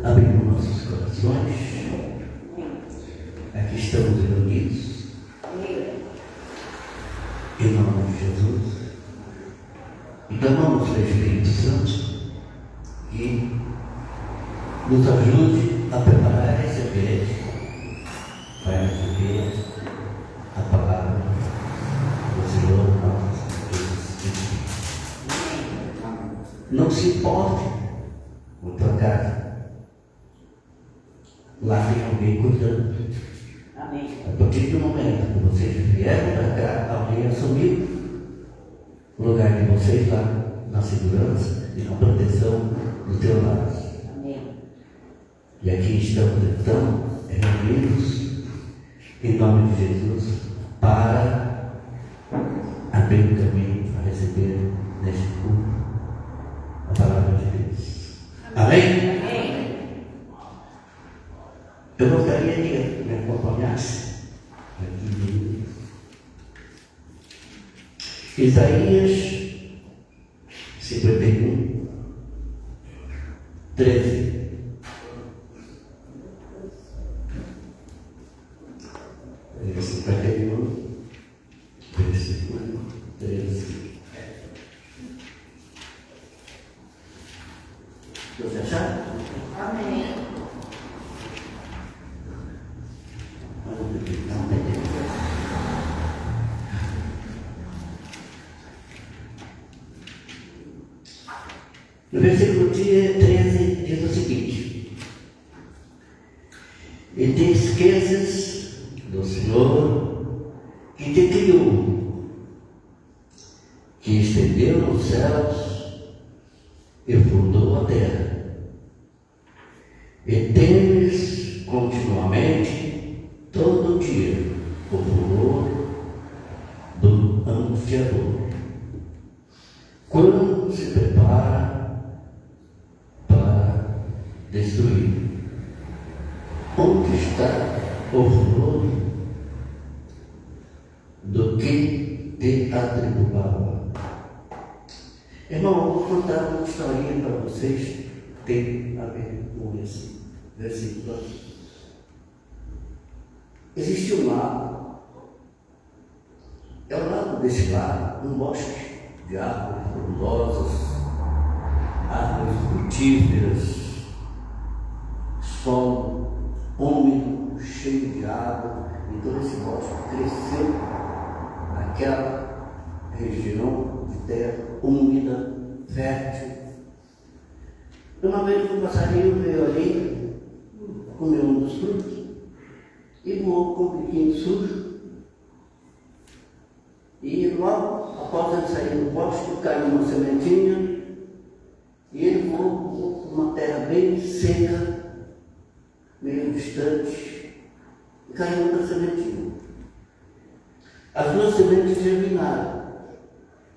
Abrimos nossos corações. Aqui estamos reunidos. Em nome de Jesus. E clamamos ao Espírito Santo que nos ajude a preparar esse ambiente para receber a palavra do Senhor nosso Jesus. Não se importe com tua casa. Lá tem alguém cuidando. Amém. A partir do momento que vocês vieram para cá, alguém assumiu o lugar de vocês lá, na segurança e na proteção do teu lar. Amém. E aqui estamos então reunidos em nome de Jesus para abrir o caminho para receber neste culto a palavra de Deus. Amém? Eu gostaria que me acompanhasse aqui em Isaías 51, 13. Isaías 51, versículo 13. Você acharam? Amém. No versículo 13 diz o seguinte: e te esqueces do Senhor que te criou, que estendeu os céus e fundou a terra, e temes continuamente todo dia o furor do ansiador, quando se prepara para destruir. Onde está o furor do que te atribulava? Irmão, eu vou contar uma historinha para vocês que tem a ver com esse versículo. Existe um lago. Ao lado desse lago, um bosque de árvores frondosas, árvores frutíferas, solo úmido, cheio de água, e todo esse bosque cresceu naquela região de terra úmida, fértil. Uma vez um passarinho veio ali, comeu um dos frutos e voou com um biquinho sujo. E logo após ele sair do bosque, caiu uma sementinha e ele voou para uma terra bem seca, meio distante, e caiu outra sementinha. As duas sementes germinaram.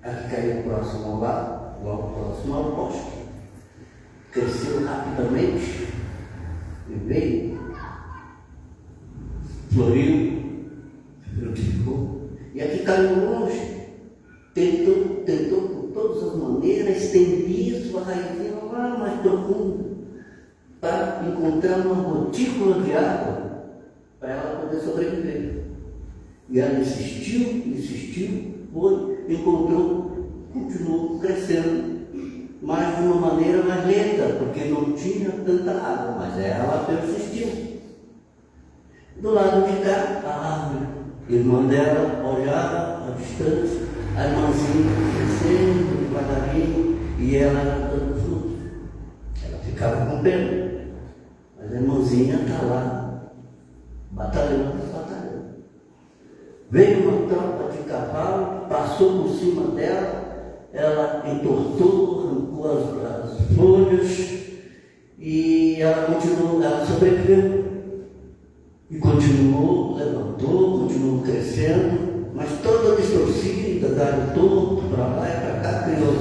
A que caiu próximo ao lago, logo próximo ao bosque, cresceu rapidamente e veio, floriu, frutificou. E a que caiu longe, tentou por todas as maneiras estender sua raizinha lá mais profunda, para encontrar uma gotícula de água para ela poder sobreviver. E ela insistiu, foi, encontrou, continuou crescendo, mas de uma maneira mais lenta, porque não tinha tanta água, mas ela persistiu. Do lado de cá, a árvore, irmã dela olhava à distância, a irmãzinha crescendo devagarinho, e ela dando frutos. Ela ficava com pena. Mas a irmãzinha está lá, batalhando. Veio uma tropa de cavalo, passou por cima dela, ela entortou, arrancou as folhas, e ela continuou, ela sobreviveu. E continuou, levantou, continuou crescendo, mas toda distorcida, galho torto, para lá e para cá, criou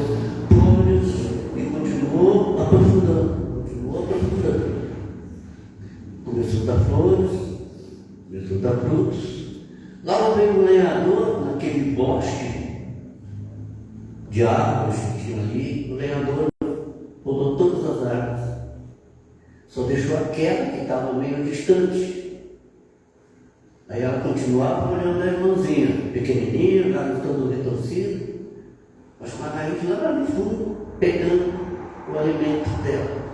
folhas e continuou aprofundando. Começou a dar flores, começou a dar frutos. Lá veio um lenhador naquele bosque de árvores que tinha ali. O lenhador podou todas as árvores. Só deixou aquela que estava meio distante. Aí ela continuava olhando a irmãzinha, pequenininha, lá todo retorcido, mas com a raiz lá no fundo, pegando o alimento dela.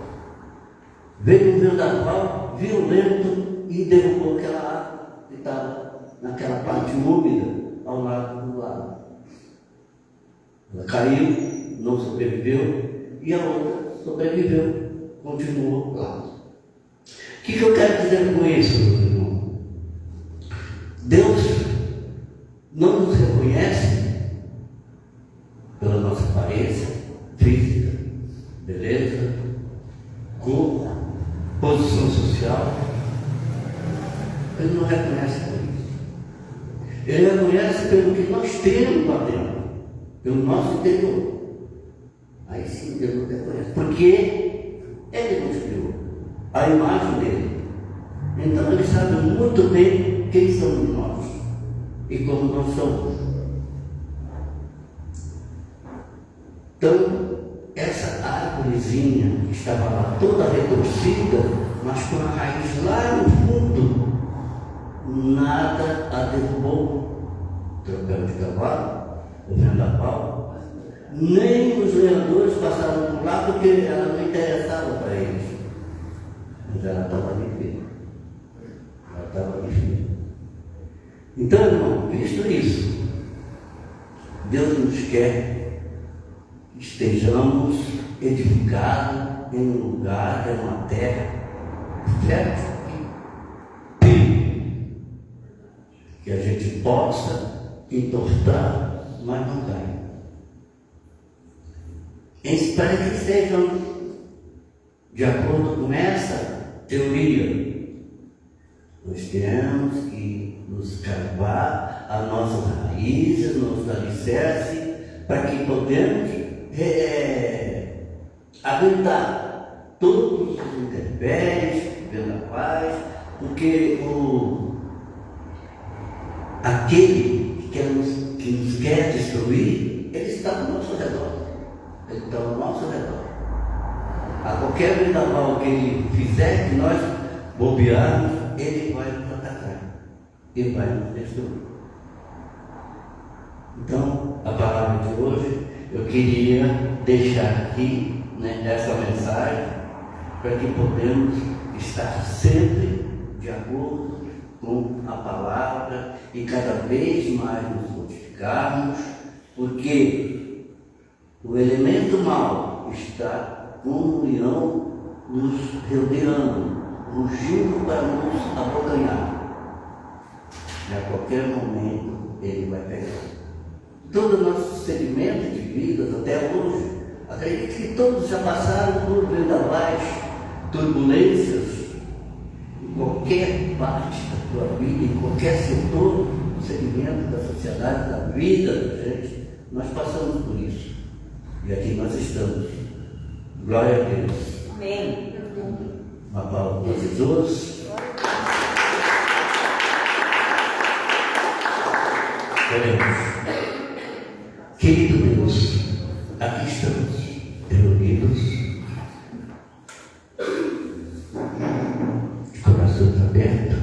Veio um vendaval violento e derrubou aquela água que estava naquela parte úmida ao lado do lago. Ela caiu, não sobreviveu, e a outra sobreviveu, continuou lá. O que eu quero dizer com isso, meu irmão? Deus não nos reconhece pela nossa aparência física, beleza, corpo, posição social. Ele não reconhece por isso. Ele reconhece pelo que nós temos lá dentro, pelo nosso interior. Aí sim Deus nos reconhece, porque Ele nos criou, a imagem dele. Então Ele sabe muito bem quem somos nós e como nós somos. Então, essa árvorezinha que estava lá toda retorcida, mas com a raiz lá no fundo, nada a derrubou. Trocando de cavalo, o vendaval, nem os lenhadores passaram por lá porque ela não interessava para eles. Mas ela estava ali firme. Ela estava ali firme. Então, irmão, visto isso, Deus nos quer que estejamos edificados em um lugar, em uma terra fértil, que a gente possa entortar, mas não cai. Para que estejam de acordo com essa teoria, nós temos que nos cavar as nossas raízes, nossos alicerces, para que podemos aguentar todos os intempéries, vendavais, porque aquele que nos quer destruir, ele está ao nosso redor. Ele está ao nosso redor. A qualquer vendaval que ele fizer, que nós bobearmos, ele vai nos atacar. Ele vai nos destruir. Então, a palavra de hoje, eu queria deixar aqui, essa mensagem, para que podemos estar sempre de acordo com a palavra e cada vez mais nos fortificarmos, porque o elemento mau está como um leão nos rodeando, rugindo para nos abocanhar. E a qualquer momento ele vai pegar. Todo o nosso segmento de vidas até hoje, acredito que todos já passaram por vendavais, turbulências, em qualquer parte da tua vida, em qualquer setor, segmento da sociedade, da vida da gente, nós passamos por isso. E aqui nós estamos. Glória a Deus. Amém. Uma palavra para Jesus. Oremos. Querido Deus, aqui estamos reunidos, de corações abertos,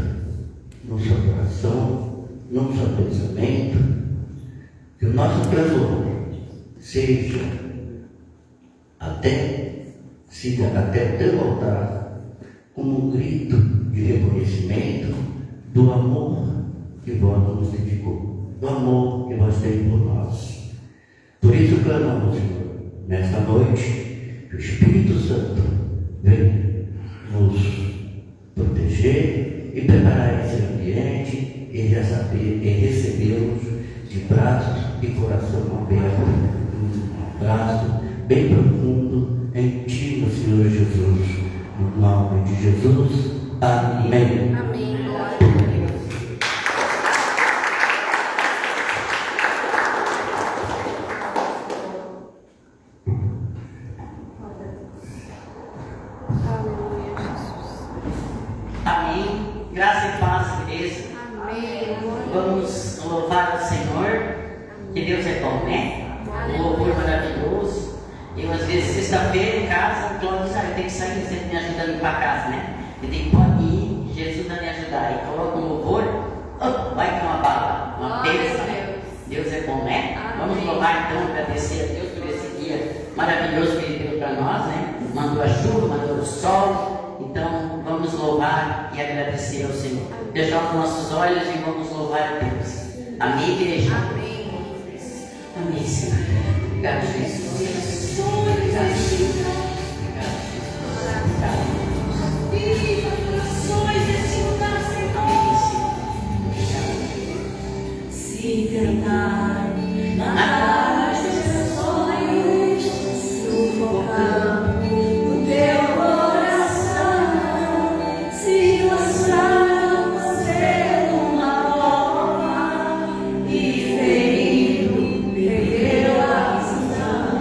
num só coração, num só pensamento, que o nosso clamor seja siga até o teu altar como um grito de reconhecimento do amor que vós nos dedicou, do amor que vós tens por nós. Por isso clamamos, Senhor, nesta noite, que o Espírito Santo venha nos proteger e preparar esse ambiente e recebê-los de braços e coração aberto, um abraço bem profundo em Ti, meu Senhor Jesus. No nome de Jesus, amém. Amém. Amém. Graça e paz, igreja. Amém. Vamos louvar o Senhor, que Deus é bom, né? Um louvor maravilhoso. Eu, às vezes, sexta-feira em casa, o Cláudio diz, eu tenho que sair, você me ajuda a limpar a casa, né? Eu tenho que ir, Jesus vai me ajudar. E coloca um louvor, vai com uma bala, uma bênção. Deus é bom, né? Amém. Vamos louvar então, agradecer a Deus por esse dia maravilhoso que Ele deu para nós, né? Mandou a chuva, mandou o sol. Então, vamos louvar e agradecer ao Senhor. Fechar os nossos olhos e vamos louvar a Deus. Amém, igreja? Amém. Amém, Senhor. Obrigado, Jesus. Obrigado, Jesus. Obrigado, Jesus. Viva corações desse lugar, Senhor. Se tentar matar os teus sonhos, sufocando o teu coração, se lançar você numa cova e ferido, perdeu a visão.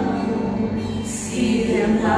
Se tentar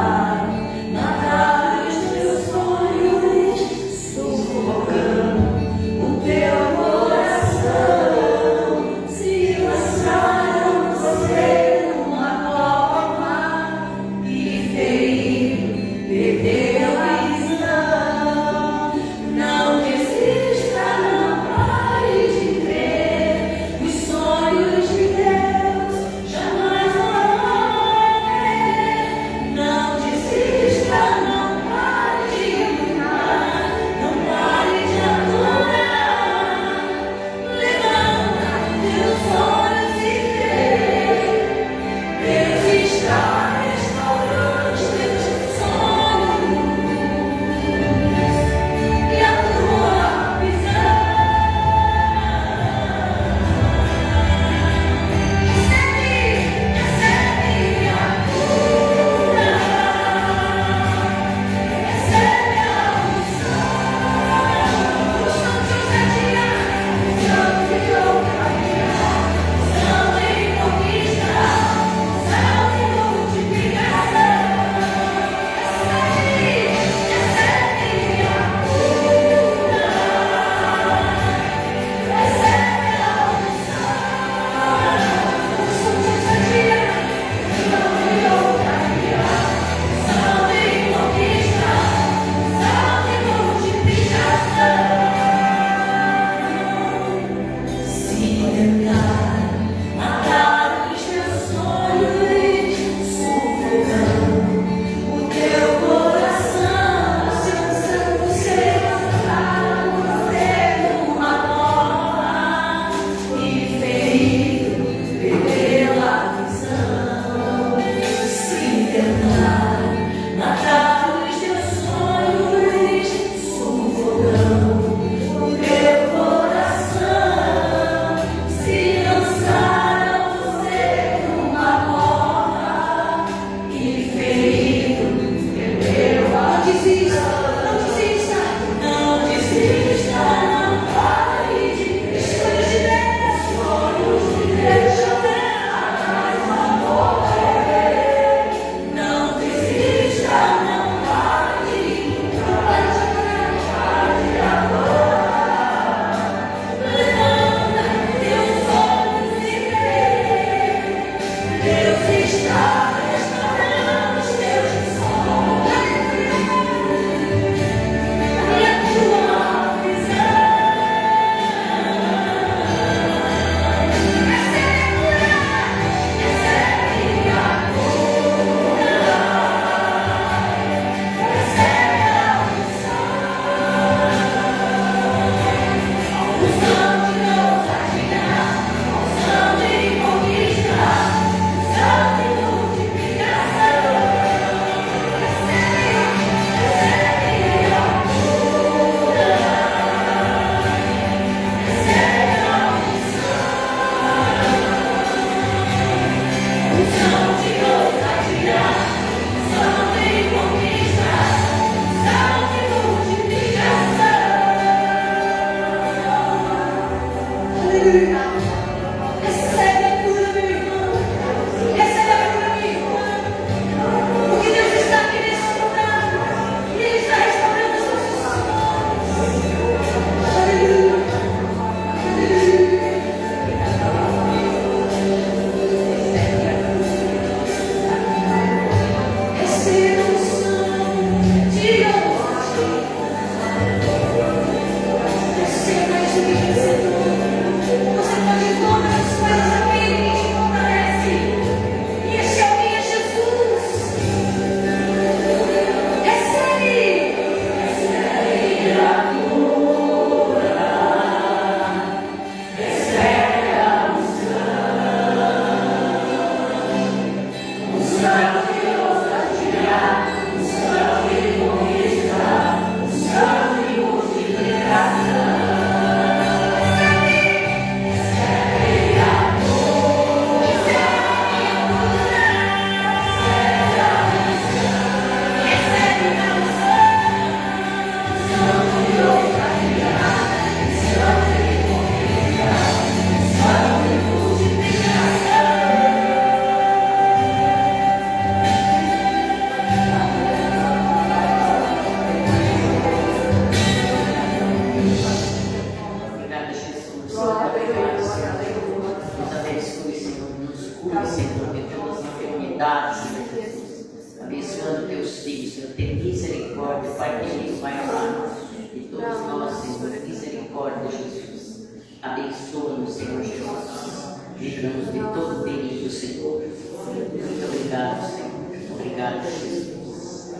aquele vai orar. E todos nós, Senhor, misericórdia, Jesus. Abençoa-nos, Senhor Jesus. Livramos de todo perigo, Senhor. Muito obrigado, Senhor. Obrigado, Jesus.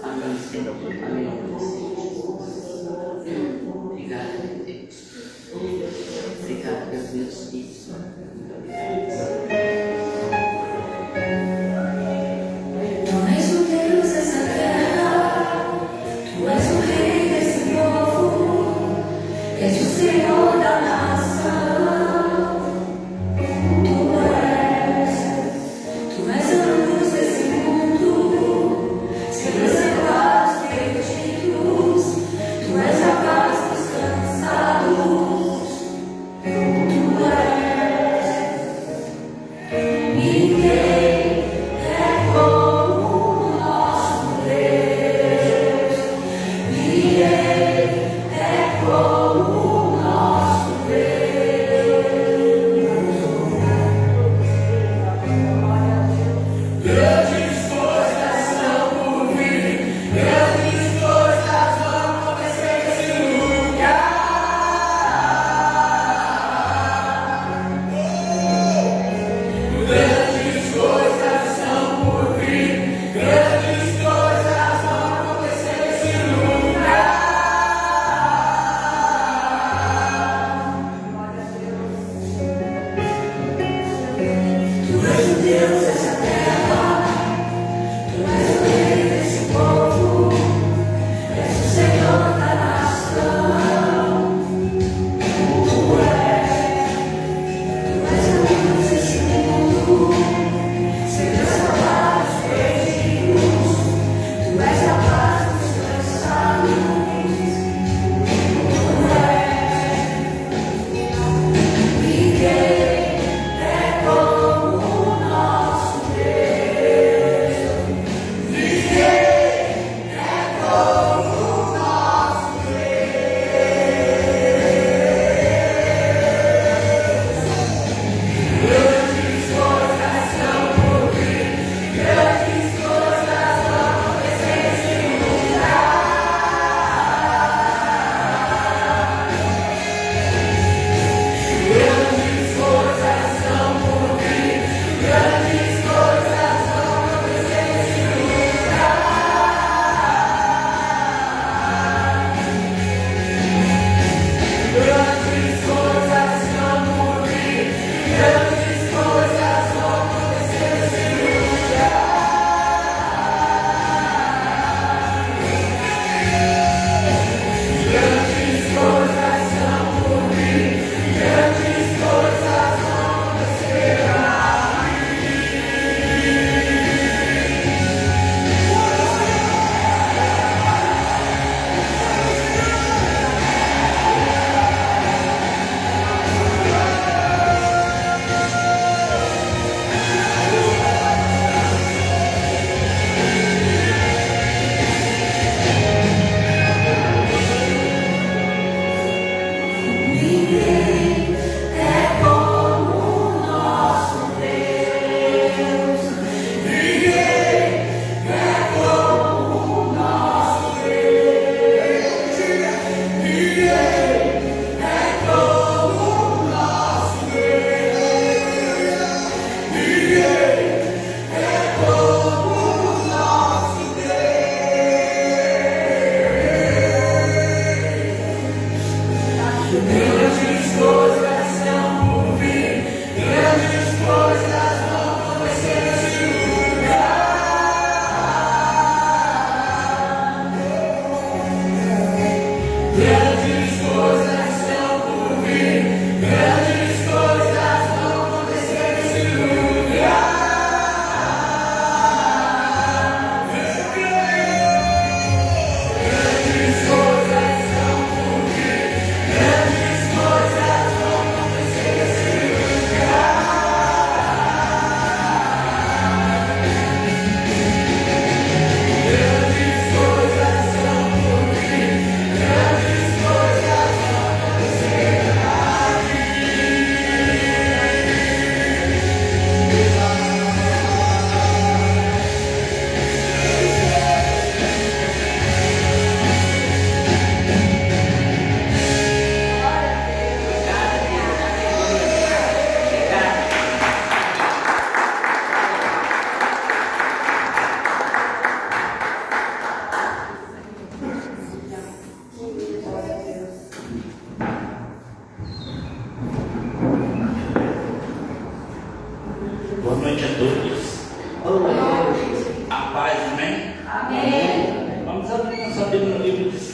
Amém, Senhor. Amém, Senhor. Obrigado, Deus. Obrigado, Deus, meus filhos. Muito obrigado. Tu és o Deus dessa terra, Tu és o Rei desse povo, és o Senhor da nação. Tu és a luz desse mundo, sem reservar os perdidos. Tu és a paz dos cansados. Tu és ninguém é como o nosso Deus. Ninguém é como o nosso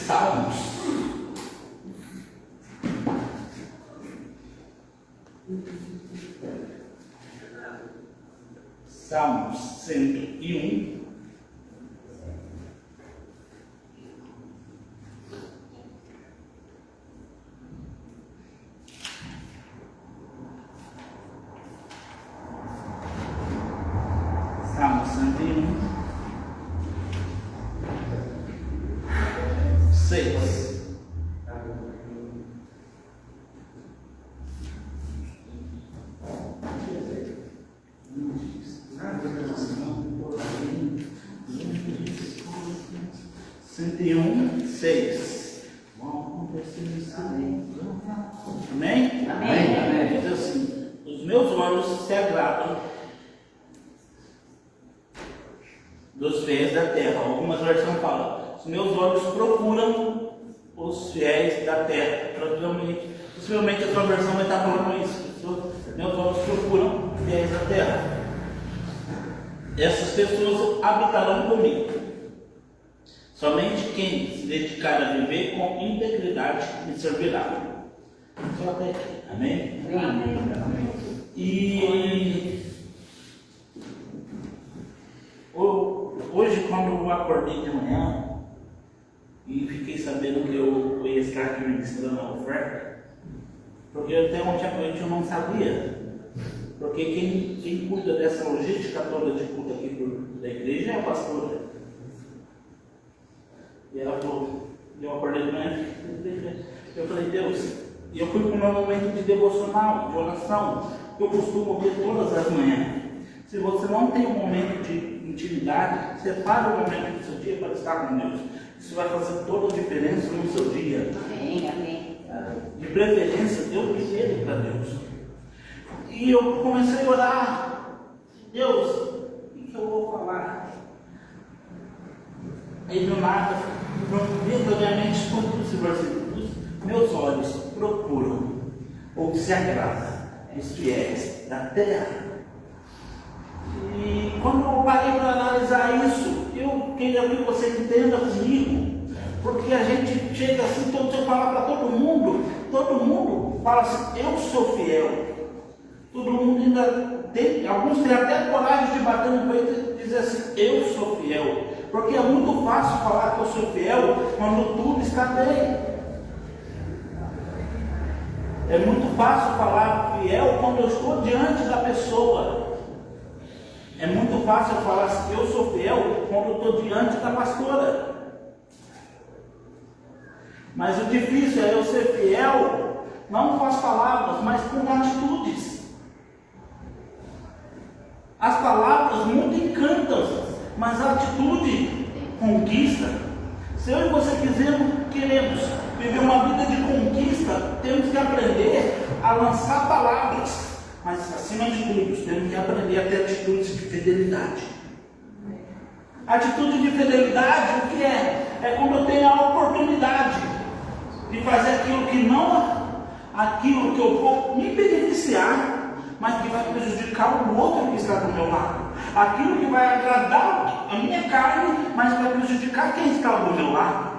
Salmos. Salmos 101. Salmo 101, 6. Cento e um, 6. Amém? Amém. Diz assim: os meus olhos se agradam dos fiéis da terra. Algumas versões falam: os meus olhos procuram os fiéis da terra. Possivelmente a sua versão vai estar falando isso. Meus olhos procuram os fiéis da terra. Essas pessoas habitarão comigo. Somente quem se dedicar a viver com integridade me servirá. Só até aqui. Amém? Amém. E hoje, quando eu acordei de manhã e fiquei sabendo que eu ia estar aqui ministrando a oferta, porque até ontem à noite eu não sabia. Porque quem cuida dessa logística toda de culto aqui da igreja é a pastora. E ela falou, eu acordei de manhã, eu falei: Deus, e eu fui para o meu momento de devocional, de oração, que eu costumo ter todas as manhãs. Se você não tem um momento de intimidade, separe um momento do seu dia para estar com Deus. Isso vai fazer toda a diferença no seu dia. Amém. De preferência, deu primeiro para Deus. E eu comecei a orar: Deus, o que eu vou falar? Aí do nada, dentro da minha mente, escuto esse versículo: meus olhos procuram ou se agradam os fiéis da terra. E quando eu parei para analisar isso, eu queria que você entenda comigo, porque a gente chega assim, todo mundo fala para todo mundo fala assim: eu sou fiel. Todo mundo ainda tem, alguns têm até coragem de bater no peito e dizer assim: eu sou fiel. Porque é muito fácil falar que eu sou fiel quando tudo está bem. É muito fácil falar fiel quando eu estou diante da pessoa. É muito fácil falar que eu sou fiel quando eu estou diante da pastora. Mas o difícil é eu ser fiel, não com as palavras, mas com atitudes. As palavras muito encantam, mas a atitude conquista. Se eu e você queremos viver uma vida de conquista, temos que aprender a lançar palavras. Mas acima de tudo, temos que aprender a ter atitudes de fidelidade. Atitude de fidelidade, o que é? É quando eu tenho a oportunidade de fazer aquilo que eu vou me beneficiar, mas que vai prejudicar o outro que está do meu lado. Aquilo que vai agradar a minha carne, mas vai prejudicar quem está do meu lado.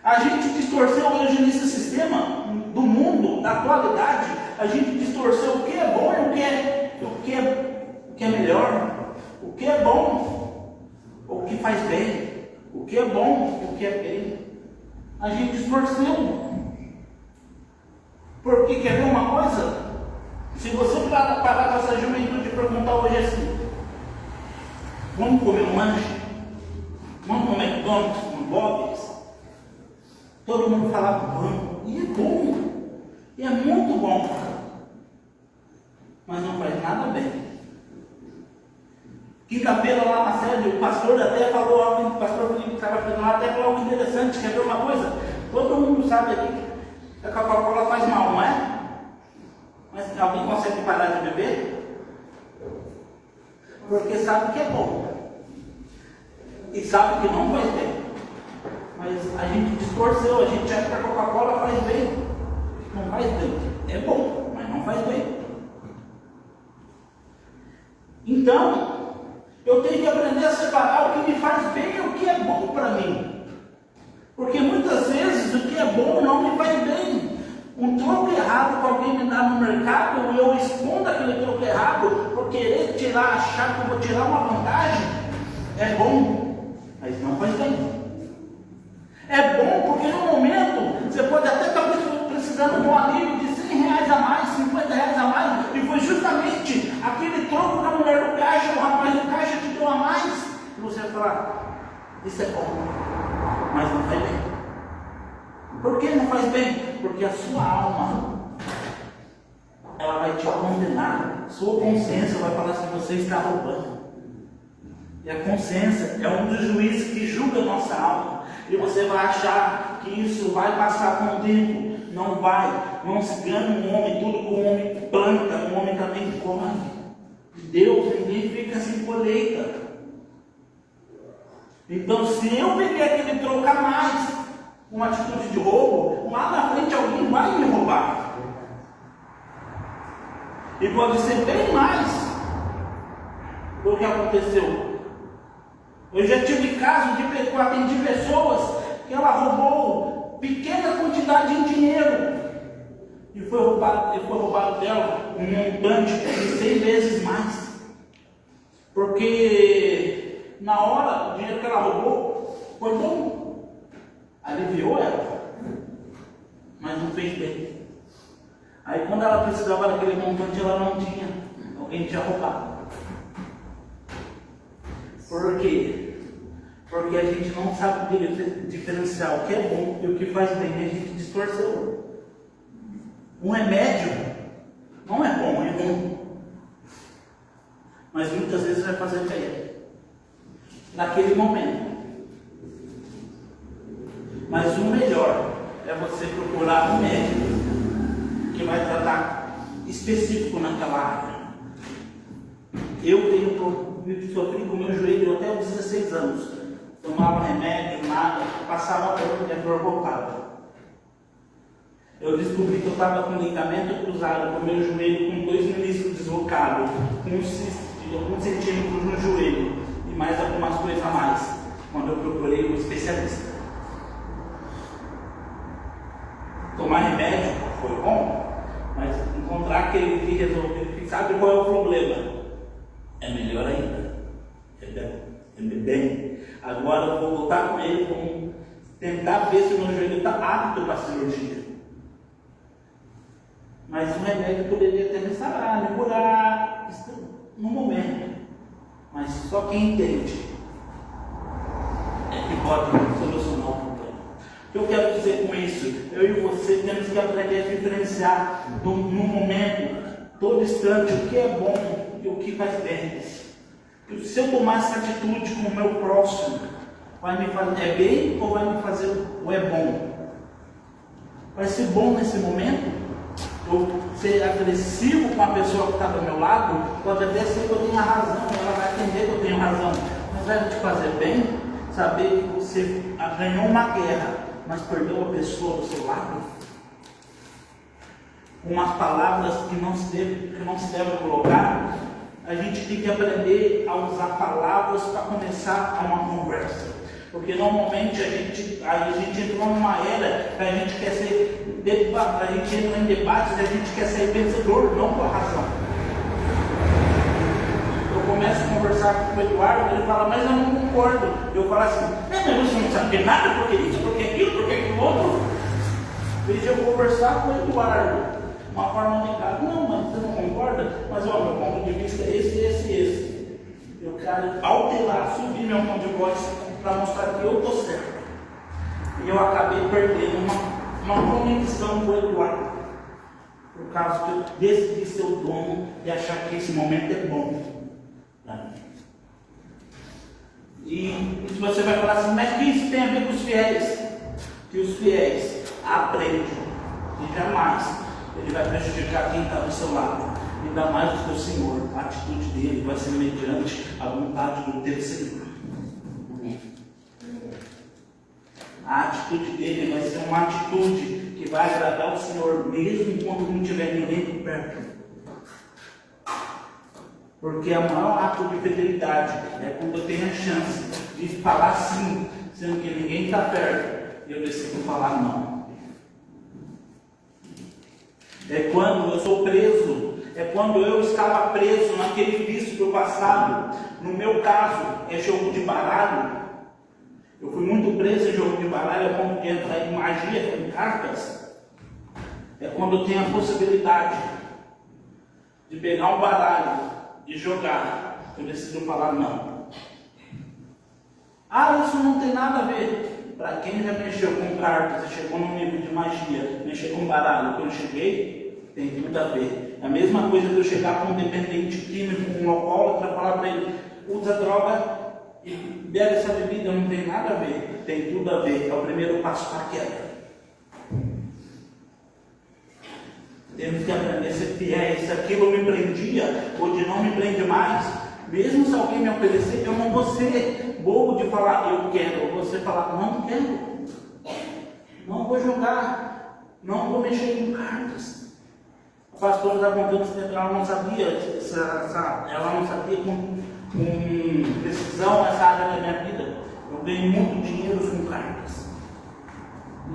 A gente distorceu hoje nesse sistema do mundo, da atualidade, a gente distorceu o que é bom e o que é melhor, o que é bom, o que faz bem, o que é bom e o que é bem. A gente distorceu. Porque quer ver uma coisa? Se você parar com essa juventude e perguntar hoje assim: vamos comer um lanche? Vamos comer McDonald's, um Bob's? Todo mundo falava vamos. E é bom. E é muito bom. Mas não faz nada bem. Quinta-feira lá na sede, o pastor até falou algo, o pastor Felipe que estava pregando lá, até falou algo interessante. Quer ver uma coisa? Todo mundo sabe aqui que a Coca-Cola faz mal, não é? Mas alguém consegue parar de beber? Porque sabe que é bom. E sabe que não faz bem. Mas a gente distorceu, a gente acha que a Coca-Cola faz bem. Não faz bem. É bom, mas não faz bem. Então, eu tenho que aprender a separar o que me faz bem e o que é bom para mim. andar no mercado, eu escondo aquele troco errado, por querer tirar, achar que eu vou tirar uma vantagem, é bom, mas não faz bem. É bom porque no momento você pode até estar precisando de um alívio de R$100 a mais, R$50 a mais, e foi justamente aquele troco que a mulher do caixa, o rapaz do caixa te deu a mais, e você vai falar, isso é bom, mas não faz bem. Por que não faz bem? Porque a sua alma, ela vai te condenar, sua consciência vai falar se você está roubando. E a consciência é um dos juízes que julga a nossa alma. E você vai achar que isso vai passar com o tempo. Não vai. Não se engane um homem, tudo que o homem planta, o homem também colhe. Deus, ninguém fica sem colheita. Então, se eu peguei aquele troco a mais, uma atitude de roubo, lá na frente alguém vai me roubar. E pode ser bem mais do que aconteceu. Eu já tive casos de eu atendi pessoas que ela roubou pequena quantidade de dinheiro e foi roubado dela um montante de 100 vezes mais. Porque na hora o dinheiro que ela roubou foi bom, aliviou ela, mas não fez bem. Aí quando ela precisava daquele montante, ela não tinha, alguém tinha roubado. Por quê? Porque a gente não sabe diferenciar o que é bom e o que faz bem, e a gente distorceu. Um remédio não é bom, é ruim, mas muitas vezes vai fazer bem naquele momento. Mas o melhor é você procurar um médico que vai tratar específico naquela área. Eu sofri com o meu joelho até os 16 anos. Tomava remédio, nada, passava dor voltada. Eu descobri que eu estava com ligamento cruzado, com o meu joelho com 2 meniscos deslocados, com alguns centímetros no joelho e mais algumas coisas a mais, quando eu procurei um especialista. Tomar remédio foi bom, mas encontrar aquele que resolve, sabe qual é o problema? É melhor ainda. É bem. Agora eu vou voltar com ele, vamos tentar ver se o meu joelho está apto para a cirurgia. Mas o remédio poderia até me sarar, me curar no momento. Mas só quem entende é que pode solucionar o problema. O que eu quero dizer com isso? Eu e você temos que aprender a diferenciar no momento, todo instante, o que é bom e o que faz bem. Se eu tomar essa atitude com o meu próximo, vai me fazer bem ou vai me fazer o é bom? Vai ser bom nesse momento? Eu ser agressivo com a pessoa que está do meu lado? Pode até ser que eu tenha razão, ela vai entender que eu tenho razão, mas vai te fazer bem saber que você ganhou uma guerra, mas perdeu a pessoa do seu lado? Com as palavras que não se deve colocar. A gente tem que aprender a usar palavras para começar uma conversa. Porque normalmente a gente entrou numa era que a gente quer ser a gente entra em debates e a gente quer ser vencedor, não com a razão. Eu começo a conversar com o Eduardo, ele fala, mas eu não concordo. Eu falo assim, mas você não sabe de nada, porque isso, porque aquilo, porque aquilo outro. Veja eu conversar com o Eduardo. Uma forma amigável, não, mas você não concorda? Mas ó, meu ponto de vista é esse. Eu quero alterar, subir meu ponto de voz para mostrar que eu estou certo. E eu acabei perdendo uma conexão com o Eduardo. Por causa que eu decidi ser o dono e achar que esse momento é bom para mim. E se você vai falar assim, mas o que isso tem a ver com os fiéis? Que os fiéis aprendem e jamais ele vai prejudicar quem está do seu lado, ainda mais do seu Senhor. A atitude dele vai ser mediante a vontade do teu Senhor. A atitude dele vai ser uma atitude que vai agradar o Senhor, mesmo quando não tiver ninguém por perto. Porque o maior ato de fidelidade é quando eu tenho a chance de falar sim, sendo que ninguém está perto, e eu decido falar não. É quando eu sou preso, é quando eu estava preso naquele vício do passado. No meu caso, é jogo de baralho. Eu fui muito preso em jogo de baralho, é quando entra em magia, em cartas. É quando eu tenho a possibilidade de pegar um baralho, de jogar. Eu decido falar não. Ah, isso não tem nada a ver. Para quem já mexeu com cartas e chegou num nível de magia, mexer com baralho que eu cheguei, tem tudo a ver. É a mesma coisa que eu chegar com um dependente químico, com um alcoólatra, para falar para ele, usa droga e bebe essa bebida, não tem nada a ver. Tem tudo a ver, é o primeiro passo para a queda. Temos que aprender a ser fiéis. Se aquilo me prendia, hoje não me prende mais. Mesmo se alguém me oferecer, eu não vou ser bobo de falar eu quero. Eu vou falar não quero. Não vou jogar. Não vou mexer com cartas. A pastora está contando que ela não sabia, ela não sabia com precisão essa área da minha vida. Eu ganhei muito dinheiro com cartas.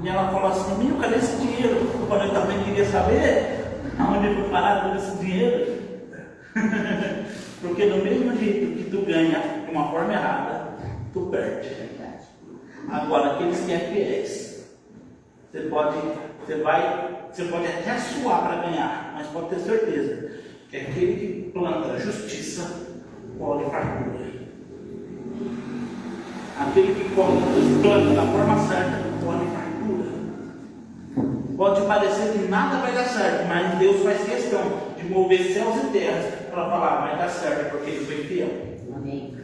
E ela falou assim, cadê esse dinheiro? Eu também queria saber aonde foi parar todo esse dinheiro. Porque do mesmo jeito que tu ganha de uma forma errada, tu perde. Agora, aqueles que é fiéis, você pode até suar para ganhar, mas pode ter certeza que aquele que planta justiça, colhe fartura. Aquele que planta da forma certa, colhe fartura. Pode parecer que nada vai dar certo, mas Deus faz questão de mover céus e terras para falar, vai dar certo, porque Ele foi fiel. Amém.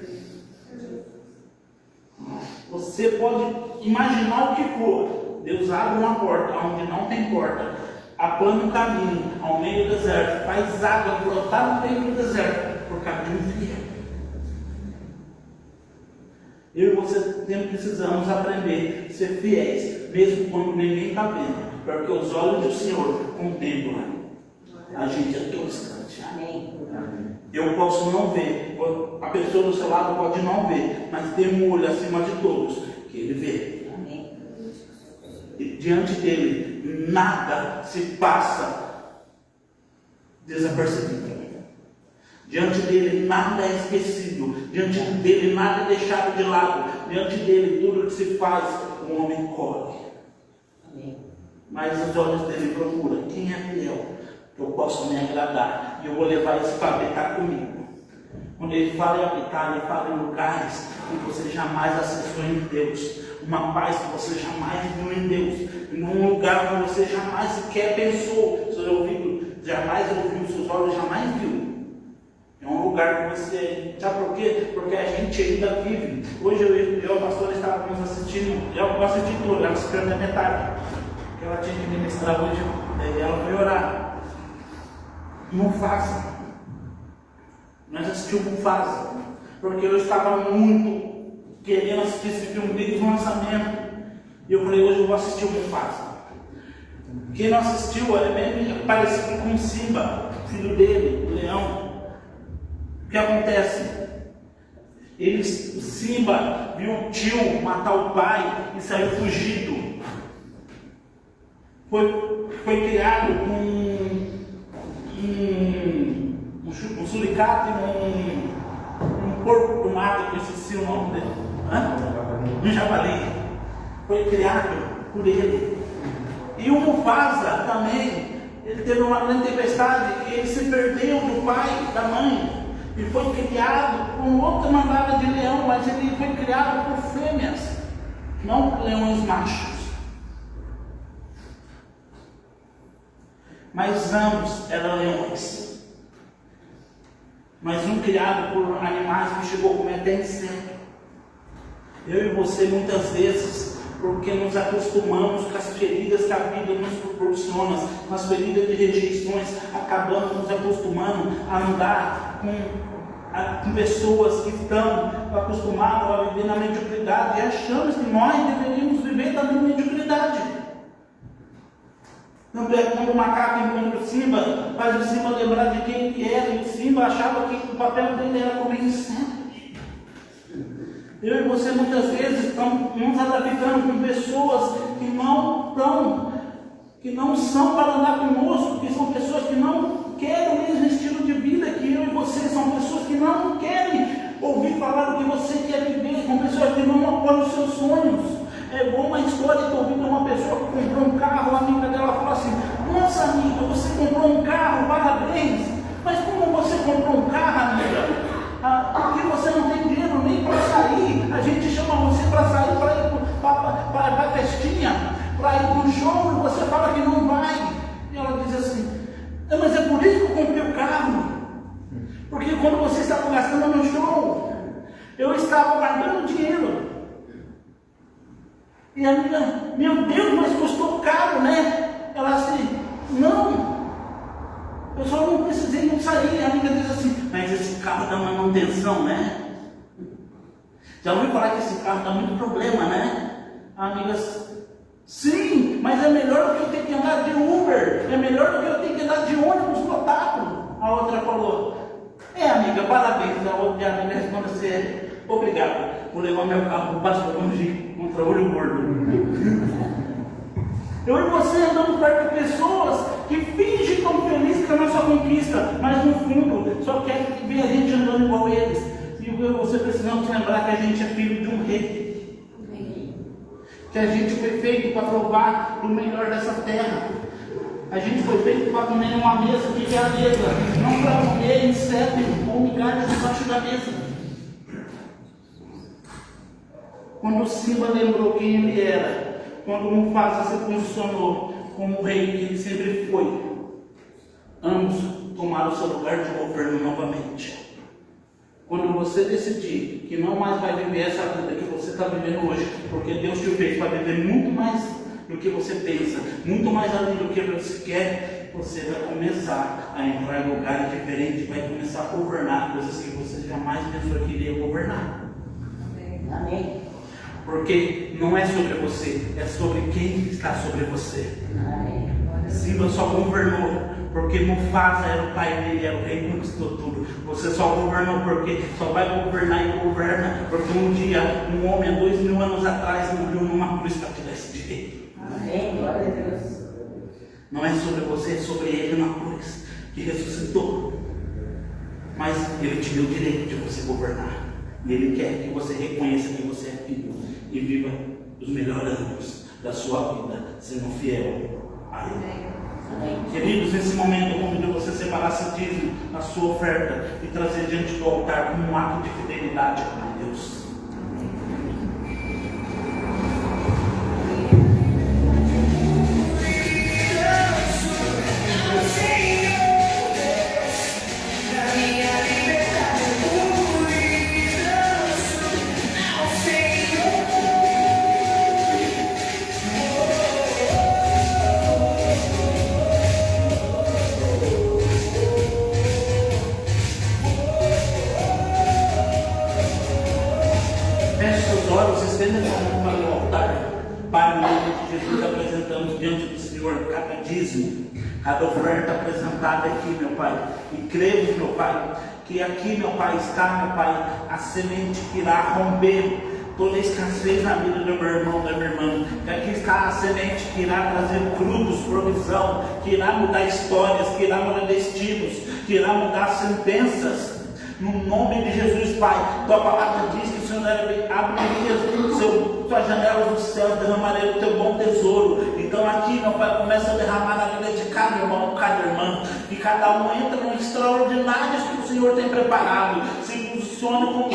Você pode imaginar o que for. Deus abre uma porta onde não tem porta, aplana um caminho ao meio do deserto, faz água brotar no meio do deserto, por caminho fiel. Eu e você precisamos aprender a ser fiéis, mesmo quando ninguém está vendo, porque os olhos do Senhor contemplam a gente a todo instante. Amém. Eu posso não ver, a pessoa do seu lado pode não ver, mas tem um olho acima de todos que Ele vê. Amém. E diante dele, nada se passa desapercebido. Diante dele, nada é esquecido. Diante dele, nada é deixado de lado. Diante dele, tudo que se faz, o homem colhe. Amém. Mas os olhos dele procuram quem é fiel, que eu posso me agradar. E eu vou levar isso para habitar comigo. Quando ele fala em habitar, ele fala em lugares que você jamais acessou em Deus. Uma paz que você jamais viu em Deus. Num lugar que você jamais sequer pensou. Seus ouvidos jamais ouviu, seus olhos jamais viu. É um lugar que você... Sabe por quê? Porque a gente ainda vive. Hoje eu e a pastora estávamos assistindo. Eu assisti tudo, ela se perdeu a metade. Porque ela tinha que ministrar hoje. E ela foi orar. Mufasa. Nós assistimos Mufasa. Porque eu estava muito querendo assistir esse filme desde o lançamento. E eu falei, hoje eu vou assistir o Mufasa. Quem não assistiu, ele é bem parecido com Simba, filho dele, o leão. O que acontece? O Simba viu o tio matar o pai e saiu fugido. Foi criado com um suricato e um porco do mato, que eu esqueci o nome dele. Um javali. Foi criado por ele. E o Mufasa também, ele teve uma grande tempestade e ele se perdeu do pai e da mãe. E foi criado com outra manada de leão, mas ele foi criado por fêmeas, não por leões machos. Mas ambos eram leões. Mas um criado por animais que chegou a comer até inseto. Eu e você muitas vezes, porque nos acostumamos com as feridas que a vida nos proporciona, com as feridas de rejeições, acabamos nos acostumando a andar com pessoas que estão acostumadas a viver na mediocridade e achamos que nós deveríamos viver também na mediocridade. Tanto é quando o macaco encontra o Simba, faz o Simba lembrar de quem ele era, e o Simba achava que o papel dele era comer inseto. Eu e você muitas vezes estamos nos adaptando com pessoas que não estão, que não são para andar conosco, que são pessoas que não querem o mesmo estilo de vida que eu e você, são pessoas que não querem ouvir falar do que você quer viver, são pessoas que não apoiam os seus sonhos. É bom uma história que eu ouvi de uma pessoa que comprou um carro, a amiga dela falou assim: nossa amiga, você comprou um carro, parabéns, mas como você comprou um carro, amiga? Porque você não tem dinheiro nem para sair, a gente chama você para sair, para ir para a festinha, para ir para o show, e você fala que não vai. E ela diz assim: mas é por isso que eu comprei o carro, porque quando você estava gastando no show, eu estava guardando dinheiro. E a amiga: meu Deus, mas custou caro, né? Ela assim: não, eu só não precisei não sair. A amiga diz assim: mas esse carro dá manutenção, né? Já ouviu falar que esse carro dá muito problema, né? A amiga: sim, mas é melhor do que eu ter que andar de Uber, é melhor do que eu ter que andar de ônibus lotado. A outra falou: amiga, parabéns. A outra amiga responde assim: obrigado por levar meu carro para o pastor longe contra o olho gordo. Eu e você andamos perto de pessoas que fingem tão felizes com a nossa conquista, mas no fundo só querem ver a gente andando igual eles. E você precisamos lembrar que a gente é filho de um rei, que a gente foi feito para provar do melhor dessa terra. A gente foi feito para comer numa mesa que é a mesa, não para comer inseto ou migalhas debaixo da mesa. Quando Simba lembrou quem ele era, quando Mufasa se posicionou como o rei que ele sempre foi, ambos tomaram o seu lugar de governo novamente. Quando você decidir que não mais vai viver essa vida que você está vivendo hoje, porque Deus te fez para viver muito mais do que você pensa, muito mais além do que você quer, você vai começar a entrar em lugares diferentes, vai começar a governar coisas que você jamais pensou que iria governar. Amém. Porque não é sobre você, é sobre quem está sobre você. Amém. Simba só governou porque Mufasa era o pai dele, era o rei que conquistou tudo. Você só governou porque só vai governar e governa porque um dia um homem há 2000 anos atrás morreu numa cruz para te dar esse direito. Amém. Glória a Deus. Não é sobre você, é sobre ele na cruz que ressuscitou. Mas ele te deu o direito de você governar. E ele quer que você reconheça que você é filho e viva os melhores anos da sua vida, sendo fiel a ele. Amém. Queridos, nesse momento eu convido você a separar esse dízimo, a sua oferta e trazer diante do altar como um ato de fidelidade a Deus. Estenda a mão para o altar. Pai, no nome de Jesus, apresentamos diante do Senhor cada dízimo, cada oferta apresentada aqui, meu Pai. E cremos, meu Pai, que aqui, meu Pai, está, meu Pai, a semente que irá romper toda a escassez na vida do meu irmão, da minha irmã. Que aqui está a semente que irá trazer frutos, provisão, que irá mudar histórias, que irá mudar destinos, que irá mudar sentenças. No nome de Jesus, Pai, tua palavra diz que o Senhor abriria suas janelas do céu, derramaria o teu bom tesouro. Então aqui, meu Pai, começa a derramar na vida de cada irmão, cada irmã, e cada um entra no extraordinário que o Senhor tem preparado, se posicione como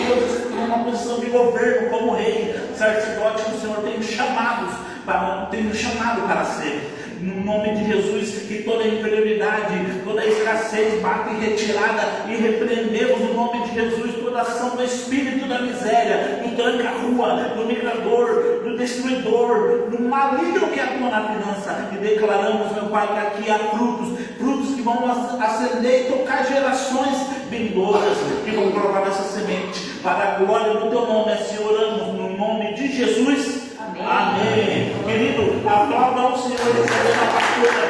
uma posição de governo, como rei, sacerdote que o Senhor tem chamado para ser. No nome de Jesus, que toda inferioridade, toda escassez bata em retirada e repreendemos no nome de Jesus toda ação do espírito da miséria, do tranca-rua, do migrador, do destruidor, do maligno que atua na finança, e declaramos, meu Pai, que aqui há frutos que vão acender e tocar gerações vindouras, que vão provar essa semente para a glória do teu nome. Assim oramos no nome de Jesus. Amém. Querido, aplauda ao Senhor e receba a pastora.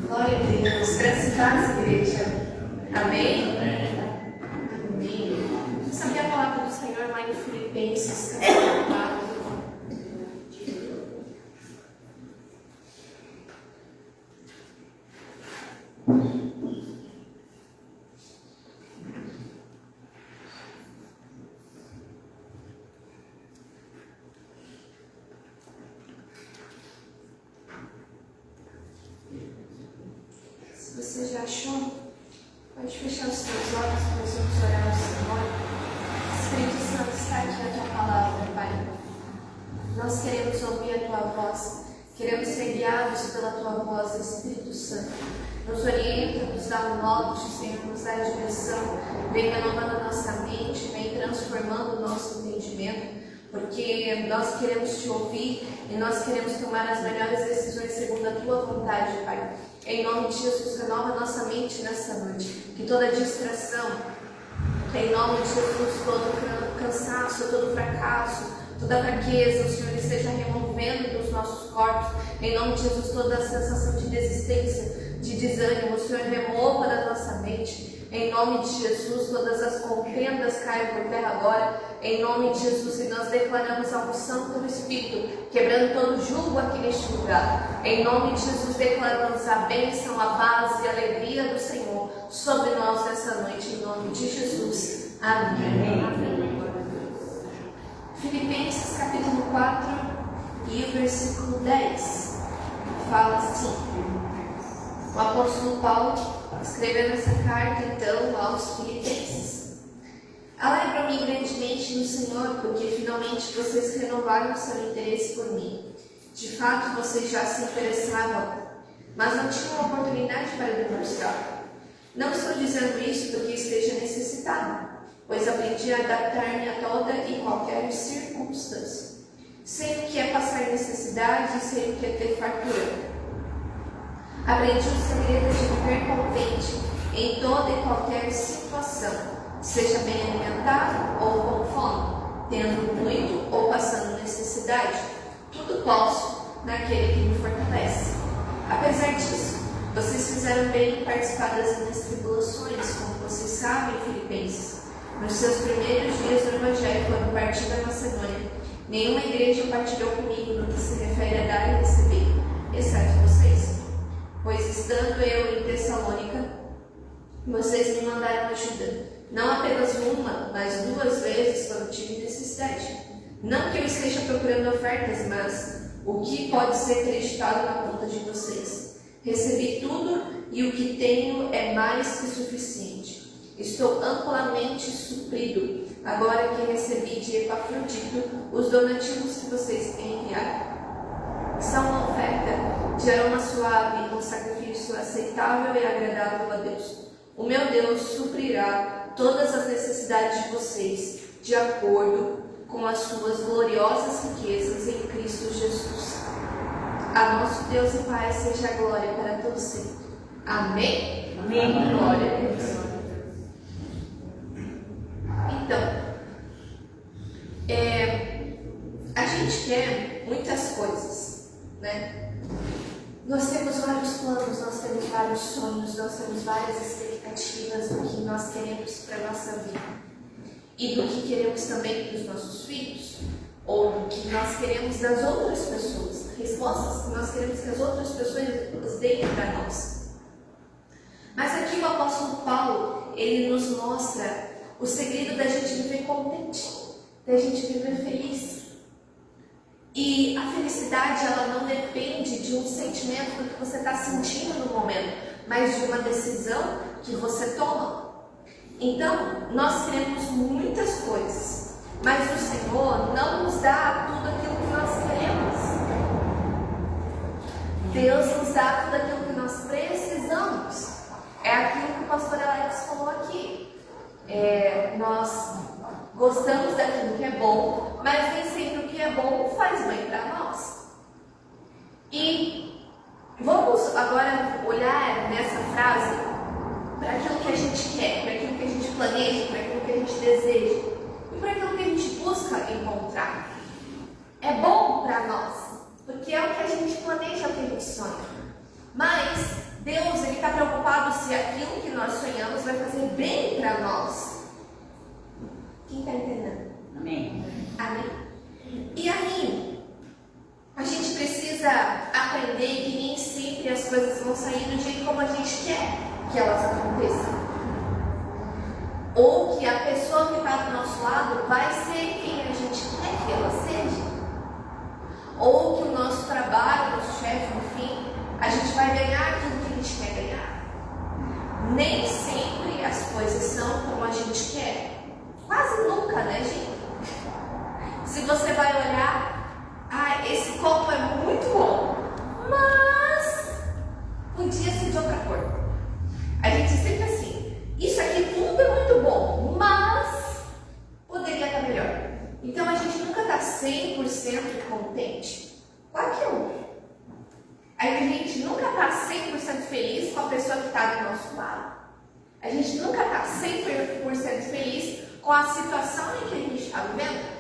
Glória a Deus. Para sentar-se, igreja. Amém? Amém. Sabe a palavra do Senhor abram lá em Filipenses, capítulo 4. Se você já achou, pode fechar os seus olhos, nós vamos orar ao Senhor. Espírito Santo está aqui na tua palavra, Pai. Nós queremos ouvir a tua voz, queremos ser guiados pela tua voz, Espírito Santo. Nos orienta, nos dá um norte, Senhor, nos dá a direção, vem renovando a nossa mente, vem transformando o nosso entendimento, porque nós queremos te ouvir e nós queremos tomar as melhores decisões segundo a tua vontade, Pai. Em nome de Jesus, renova a nossa mente nessa noite, que toda distração, em nome de Jesus, todo cansaço, todo fracasso, toda fraqueza, o Senhor esteja removendo dos nossos corpos. Em nome de Jesus, toda a sensação de desistência, de desânimo, o Senhor remova da nossa mente. Em nome de Jesus, todas as contendas caiam por terra agora. Em nome de Jesus, e nós declaramos a unção pelo Espírito, quebrando todo jugo aqui neste lugar. Em nome de Jesus, declaramos a bênção, a paz e a alegria do Senhor sobre nós nessa noite. Em nome de Jesus. Amém. Amém. Filipenses capítulo 4 e o versículo 10 fala assim: o apóstolo Paulo escrevendo essa carta então aos Filipenses. Alegro-me grandemente no Senhor, porque finalmente vocês renovaram seu interesse por mim. De fato, vocês já se interessavam, mas não tinham oportunidade para demonstrar. Não estou dizendo isso porque esteja necessitado, pois aprendi a adaptar-me a toda e qualquer circunstância. Sei o que é passar necessidade e sei o que é ter fartura. Aprendi o segredo de viver contente em toda e qualquer situação, seja bem alimentado ou com fome, tendo muito ou passando necessidade. Tudo posso naquele que me fortalece. Apesar disso, vocês fizeram bem em participar das minhas tribulações, como vocês sabem, Filipenses. Nos seus primeiros dias no Evangelho, quando parti da Macedônia, nenhuma igreja partilhou comigo no que se refere a dar e receber, exceto vocês. Pois estando eu em Tessalônica, vocês me mandaram ajuda, não apenas uma, mas 2 vezes quando tive necessidade. Não que eu esteja procurando ofertas, mas o que pode ser acreditado na conta de vocês. Recebi tudo e o que tenho é mais que suficiente. Estou amplamente suprido, agora que recebi de Epafrodito os donativos que vocês me enviaram. São uma oferta de aroma suave, um sacrifício aceitável e agradável a Deus. O meu Deus suprirá todas as necessidades de vocês, de acordo com as suas gloriosas riquezas em Cristo Jesus. A nosso Deus e Pai seja a glória para todos sempre. Amém? Amém. Glória a Deus. Então, a gente quer muitas coisas, né? Nós temos vários planos, nós temos vários sonhos, nós temos várias expectativas do que nós queremos para a nossa vida e do que queremos também para os nossos filhos, ou do que nós queremos das outras pessoas, respostas que nós queremos que as outras pessoas deem para nós. Mas aqui o apóstolo Paulo, ele nos mostra o segredo da gente viver contente, da gente viver feliz. E a felicidade, ela não depende de um sentimento do que você está sentindo no momento, mas de uma decisão que você toma. Então, nós queremos muitas coisas, mas o Senhor não nos dá tudo aquilo que nós queremos. Deus nos dá tudo aquilo que nós precisamos. É aquilo que o pastor Alex falou aqui. Nós gostamos daquilo que é bom, mas nem sempre o que é bom faz bem para nós. E vamos agora olhar nessa frase para aquilo que a gente quer, para aquilo que a gente planeja, para aquilo que a gente deseja e para aquilo que a gente busca encontrar. É bom para nós, porque é o que a gente planeja, é o que a gente sonha. Mas Deus, Ele está preocupado se aquilo que nós sonhamos vai fazer bem para nós. Quem está entendendo? quase nunca, né, gente? Se você vai olhar, esse copo é muito bom, mas podia ser de outra cor. A gente sempre assim, isso aqui tudo é muito bom, mas poderia estar melhor. Então a gente nunca está 100% contente com aquilo. A gente nunca está 100% feliz com a pessoa que está do nosso lado. A gente nunca está 100% feliz com a situação em que a gente está vivendo.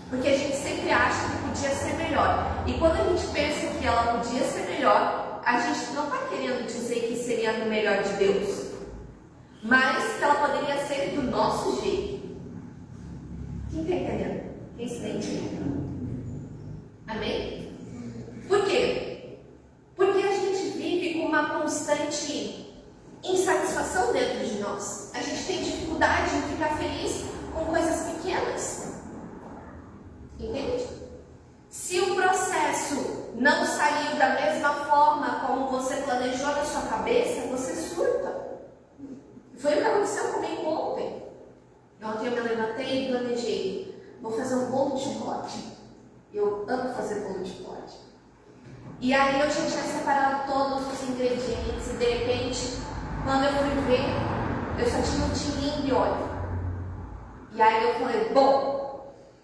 Porque a gente sempre acha que podia ser melhor. E quando a gente pensa que ela podia ser melhor, a gente não está querendo dizer que seria do melhor de Deus, mas que ela poderia ser do nosso jeito. Quem está entendendo? Quem está entendendo? Amém? Por quê? Porque a gente vive com uma constante insatisfação dentro de nós. A gente tem dificuldade em ficar feliz com coisas pequenas. Entende? Se o processo não saiu da mesma forma como você planejou na sua cabeça, você surta. Foi o que aconteceu comigo ontem. Ontem eu me levantei e planejei, vou fazer um bolo de chocolate. Eu amo fazer bolo de chocolate. E aí eu já tinha separado todos os ingredientes e de repente, quando eu fui ver, eu só tinha um tilinho de óleo. E aí eu falei, bom,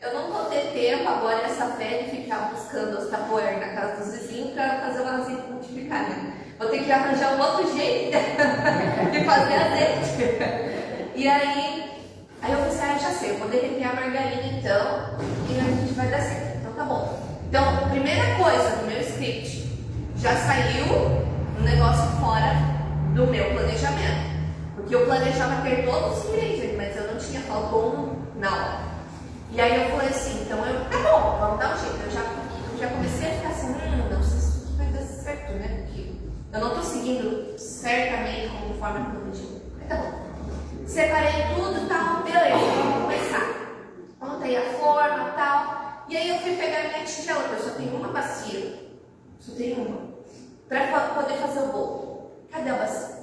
eu não vou ter tempo agora nessa fé de ficar buscando os tapoer na casa dos vizinhos para fazer o azeite multiplicar, né? Vou ter que arranjar um outro jeito de fazer azeite. E aí eu pensei, já sei, eu vou derreter a margarina então e a gente vai dar certo. Então tá bom. Então, primeira coisa do meu script, já saiu um negócio fora do meu planejamento. Porque eu planejava ter todos os ingredientes, mas eu não tinha, faltou um na hora. E aí eu falei assim, então tá bom, vamos dar um jeito. Eu já comecei a ficar assim, não sei se isso vai dar certo, né? Porque eu não estou seguindo certamente conforme eu planejei. Mas tá bom. Separei tudo e tal, beleza, vamos começar. Montei a forma e tal. E aí eu fui pegar minha tigela, porque eu só tenho uma bacia. Só tenho uma. Para poder fazer o bolo. Cadê a bacia?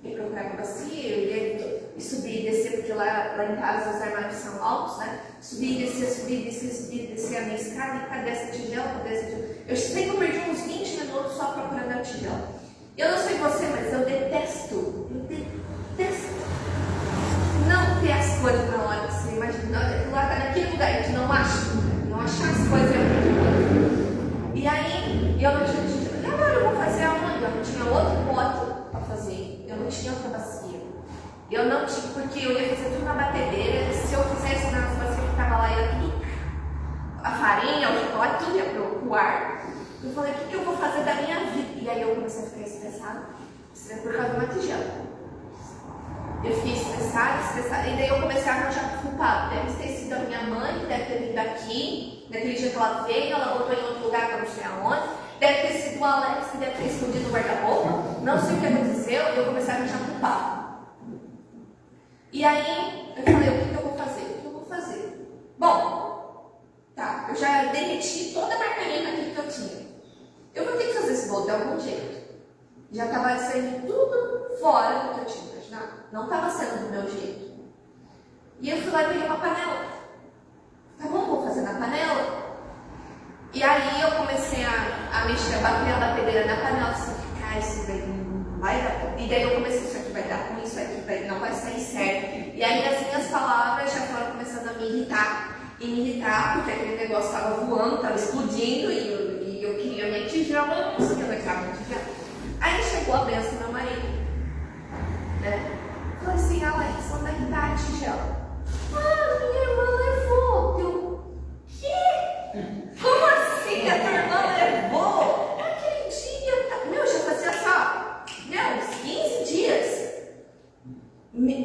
Fui procurar a bacia e subir e descer, porque lá em casa os armários são altos, né? Subir e descer a minha escada. E cadê essa tigela? Cadê essa tigela? Eu sei que eu perdi uns 20 minutos só procurando a tigela. Eu não sei você, mas eu detesto não ter as coisas na hora que você imagina. Aquilo lá tá naquele lugar, a gente não acha. Não achar as coisas é muito bom. E aí, eu não tinha tigela. E agora eu vou fazer aonde? Eu não tinha outro pote para fazer. Eu não tinha outra bacia. Eu não tinha, porque eu ia fazer tudo na batedeira. Se eu fizesse nas bacias que estava lá, ia tudo. A farinha, o chocolate, tudo ia pro ar. Eu falei, o que eu vou fazer da minha vida? E aí eu comecei a ficar estressada. Isso é por causa de uma tigela. Eu fiquei estressada, e daí eu comecei a arranjar culpado. Deve ter sido a minha mãe, que deve ter vindo aqui, naquele dia que ela veio, ela botou em outro lugar que eu não sei aonde. Deve ter sido o Alex, que deve ter escondido no guarda-roupa. Não sei o que aconteceu, e eu comecei a arranjar culpado. E aí, eu falei, o que eu vou fazer? O que eu vou fazer? Bom, tá, eu já derreti toda a margarina aqui que eu tinha. Eu vou ter que fazer esse bolo de algum jeito. Já estava saindo tudo fora do que eu tinha imaginado. Não estava sendo do meu jeito. E eu fui lá e peguei uma panela. Tá bom, vou fazer na panela. E aí eu comecei a mexer, a bater a batedeira na panela, assim, cara, isso vai dar. E daí eu comecei, isso aqui vai dar ruim, isso aqui não vai sair certo. E aí as minhas palavras já foram começando a me irritar. E me irritar, porque aquele negócio estava voando, estava explodindo, e eu queria minha tigela, eu não conseguia levar minha tigela. Aí chegou a benção do meu marido. Né? Falei assim, Alex, onde é que tá a tigela? Minha irmã levou. Eu, quê? Como assim a tua irmã levou? Aquele dia, meu, já fazia só, uns 15 dias.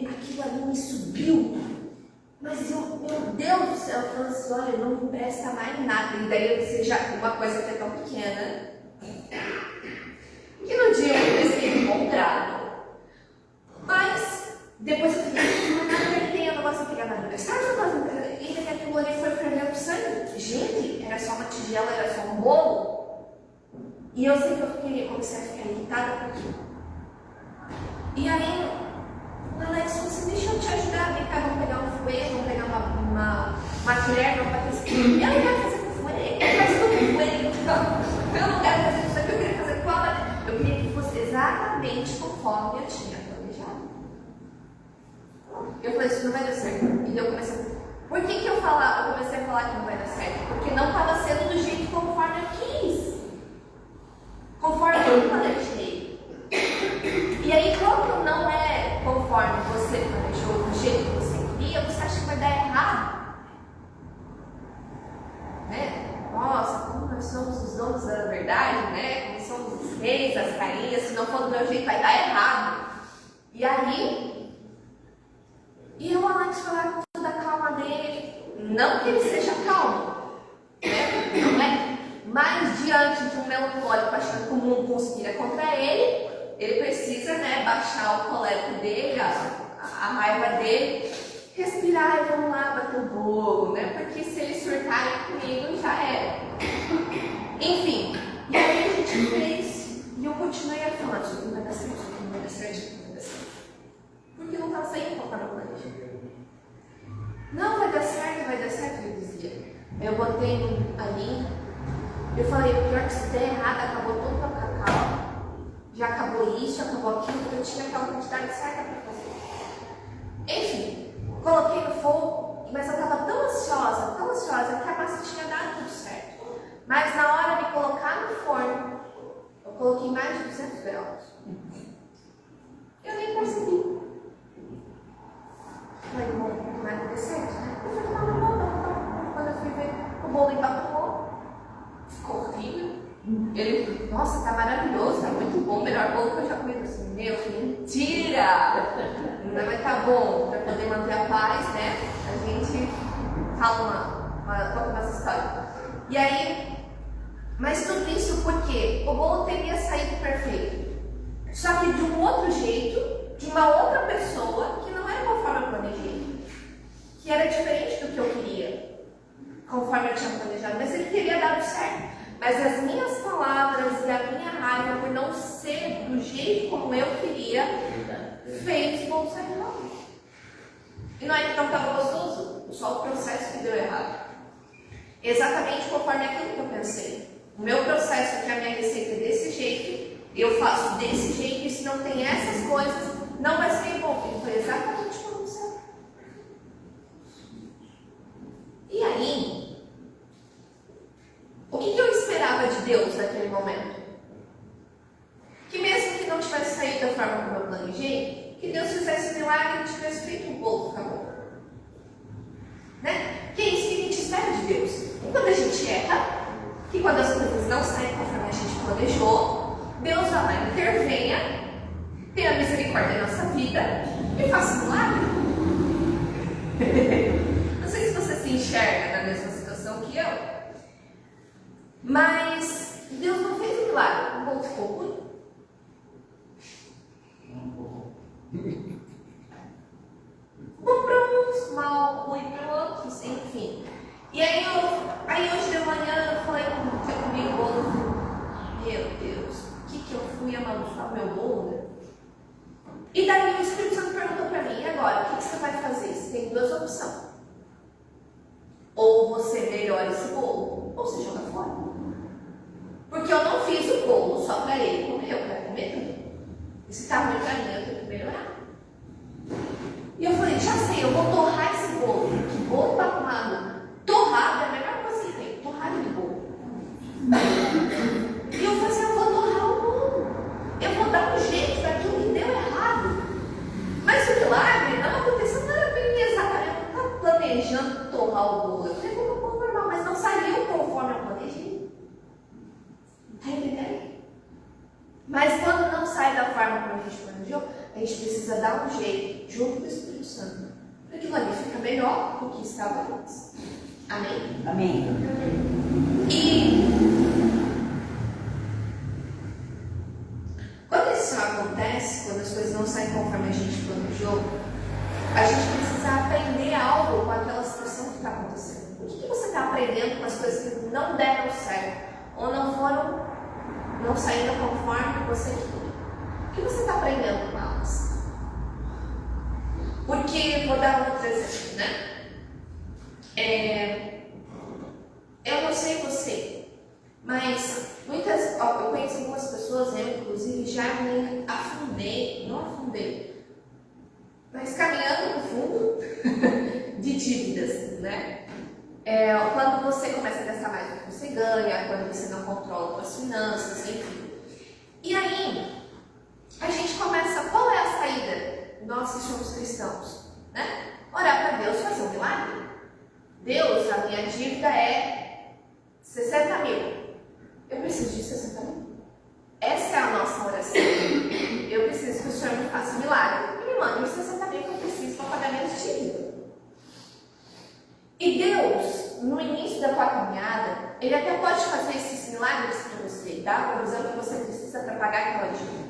Aquilo ali me subiu. Mas eu, meu Deus do céu, eu falei assim, olha, não me presta mais nada. E daí eu disse, já uma coisa que é tão pequena. Que no dia eu comecei encontrado. Mas depois eu fiquei, mas nada que tenha, eu não gosto de pegar nada. Sabe uma coisa? Ainda que aquilo ali foi fervendo sangue. Gente, era só uma tigela, era só um bolo. E eu sei que eu comecei a ficar irritada com aquilo. E aí, Alex, você deixa eu te ajudar, vem cá, vamos pegar um fouet, Eu quero fazer com fuê, faz tudo com fuê, então eu não quero fazer isso aqui, eu queria fazer com ela. Eu queria que fosse exatamente conforme eu tinha planejado. Eu falei, isso não vai dar certo. E eu comecei por que eu comecei a falar que não vai dar certo? Porque não estava sendo do jeito conforme eu quis. Conforme eu planejei. E aí, quando não é conforme você planejou, do jeito que você queria, você acha que vai dar errado. Né? Nossa, como nós somos os donos da verdade, né? Como somos os reis, as rainhas, se não for do meu jeito, vai dar errado. E aí, eu, Alex, falar com toda a calma dele, não que ele seja calmo, né? Não é? Mas diante de um melancólico achando que o mundo conspira contra ele, ele precisa, né, baixar o colérico dele, a raiva dele, respirar e vamos lá bater o bolo, né? Porque se eles surtarem comigo, já era. Enfim, e aí a gente fez, e eu continuei a falar, isso não vai dar certo, isso não vai dar certo, isso não vai dar certo. Porque não estava saindo conforme eu planejei. Não, vai dar certo, ele dizia. Eu botei ali, eu falei, o pior que se der errado, acabou todo o cacau. Já acabou isso, já acabou aquilo, eu tinha aquela quantidade certa para fazer. Enfim, coloquei no fogo, mas eu estava tão ansiosa, que a massa tinha dado tudo certo. Mas na hora de colocar no forno, eu coloquei mais de 200 graus. Eu nem percebi. Falei, bom, não vai dar certo, né? Eu fui tomar uma boa. Quando eu fui ver, o bolo evaporou. Ficou horrível. Ele, nossa, tá maravilhoso, tá muito bom, melhor bolo que eu já comi. Eu disse, meu, que mentira! Não vai tá bom, para poder manter a paz, né? A gente fala uma história. E aí, mas tudo isso porque o bolo teria saído perfeito. Só que de um outro jeito, de uma outra pessoa, que não era conforme eu planejei. Que era diferente do que eu queria, conforme eu tinha planejado. Mas ele teria dado certo. Mas as minhas palavras e a minha raiva por não ser do jeito como eu queria, fez o bolo sair mal. E não é que não estava gostoso, só o processo que deu errado. Exatamente conforme aquilo que eu pensei. O meu processo é que a minha receita é desse jeito, eu faço desse jeito, e se não tem essas coisas, não vai ser bom. E foi exatamente como você. E aí, o que eu esperava de Deus naquele momento? Que mesmo que não tivesse saído da forma como eu planejei, que Deus fizesse um milagre e tivesse feito um bolo, acabou. Né? Que é isso que a gente espera de Deus. E quando a gente erra, que quando as coisas não saem conforme a gente planejou, Deus vai lá, intervenha, tenha misericórdia na nossa vida e faça um milagre. Não sei se você se enxerga na mesma situação que eu, mas Deus não fez um milagre, o bolo ficou ruim. Bom para uns, mal, ruim para outros, enfim. E aí hoje de manhã eu falei comigo o bolo. Meu Deus, o que eu fui amaldiçoar o meu bolo? Né? E daí o Espírito Santo perguntou para mim, e agora, o que você vai fazer? Você tem duas opções. Ou você melhora esse bolo, ou você joga fora. Porque eu não fiz o bolo só para ele comer, eu quero comer também. E se está ruim para mim, eu tenho que melhorar. E eu falei, já sei, eu vou torrar esse bolo. Que bolo papado. Torrado é a melhor coisa que tem, torrado de bolo. E eu falei assim, eu vou torrar o bolo. Eu vou dar um jeito daquilo que deu errado. Mas o milagre não aconteceu, não era bem exatamente, eu não estava planejando torrar o bolo. Eu falei, vou um bolo normal, mas não saiu conforme eu planejei. Está entendendo? Mas quando não sai da forma como a gente planejou, a gente precisa dar um jeito, junto com o Espírito Santo, para que aquilo ali fique melhor do que estava antes. Amém? Amém. E quando isso acontece, quando as coisas não saem conforme a gente planejou, a gente precisa aprender algo com aquela situação que está acontecendo. O que você está aprendendo com as coisas que não deram certo ou não saíram conforme você queria? O que você está aprendendo com elas? Porque, vou dar um outro exemplo, né? Mas eu conheço algumas pessoas, eu inclusive já me afundei, não afundei, mas caminhando no fundo de dívidas, né? Quando você começa a gastar mais do que você ganha, quando você não controla suas finanças, enfim. E aí, a gente começa, qual é a saída? Nós que somos cristãos, né? Orar para Deus fazer um milagre. Deus, a minha dívida é 60 mil. Eu preciso de 60 mil. Essa é a nossa oração. Eu preciso que o Senhor me faça um milagre e me mande os 60 mil que eu preciso para pagar minha dívida. E Deus, no início da tua caminhada, Ele até pode fazer esses milagres para você, dar a provisão que você precisa para pagar aquela dívida.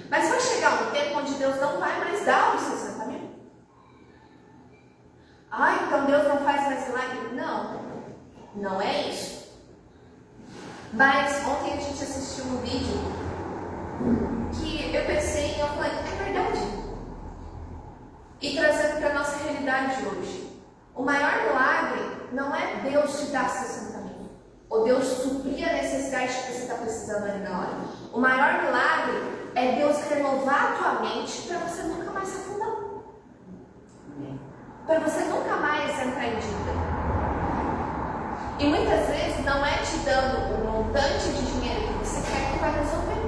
Mas vai chegar um tempo onde Deus não vai mais dar os 60 mil. Então Deus não faz mais milagre? Não, não é isso. Mas ontem a gente assistiu um vídeo que eu pensei e eu falei, é verdade. E trazendo para a nossa realidade hoje. O maior milagre não é Deus te dar 60 mil, ou Deus suprir a necessidade que você está precisando ali na hora. O maior milagre é Deus renovar a tua mente para você nunca mais se afundar. Para você nunca mais entrar em dívida. E muitas vezes não é te dando o montante de dinheiro que você quer que vai resolver.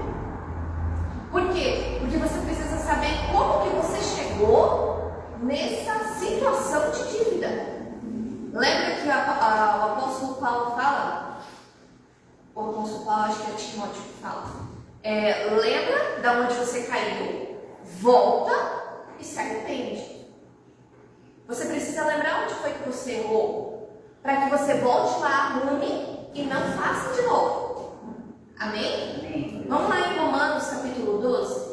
Por quê? Porque você precisa saber como que você chegou nessa situação de dívida. Lembra que o apóstolo Paulo fala? O apóstolo Paulo, acho que é Timóteo que fala. Lembra de onde você caiu, volta e se arrepende. Você precisa lembrar onde foi que você errou, para que você volte lá, arrume e não faça de novo. Amém? Amém. Vamos lá em Romanos capítulo 12.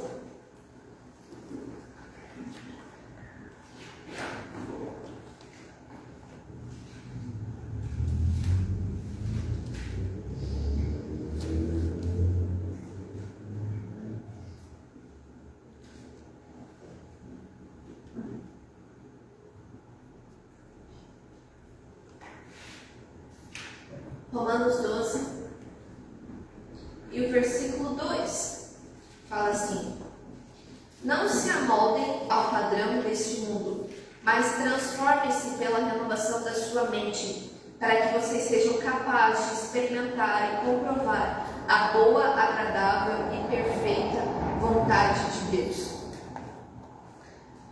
Romanos 12, e o versículo 2 fala assim: não se amoldem ao padrão deste mundo, mas transformem-se pela renovação da sua mente, para que vocês sejam capazes de experimentar e comprovar a boa, agradável e perfeita vontade de Deus.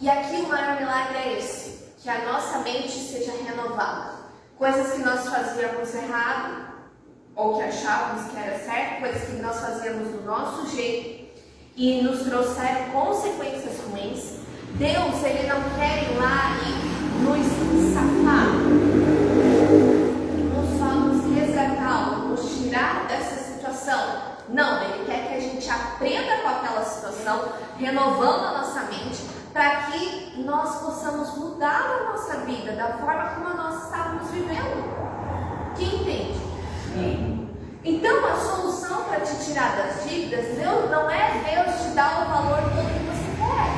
E aqui o maior milagre é esse, que a nossa mente seja renovada. Coisas que nós fazíamos errado, ou que achávamos que era certo, coisas que nós fazíamos do nosso jeito e nos trouxeram consequências ruins. Deus, Ele não quer ir lá e nos safar, nos resgatar, nos tirar dessa situação. Não, Ele quer que a gente aprenda com aquela situação, renovando a nossa mente, para que nós possamos mudar a nossa vida da forma como nós estávamos vivendo. Quem entende? Sim. Então a solução para te tirar das dívidas, Deus não é Deus te dar o valor todo que você quer.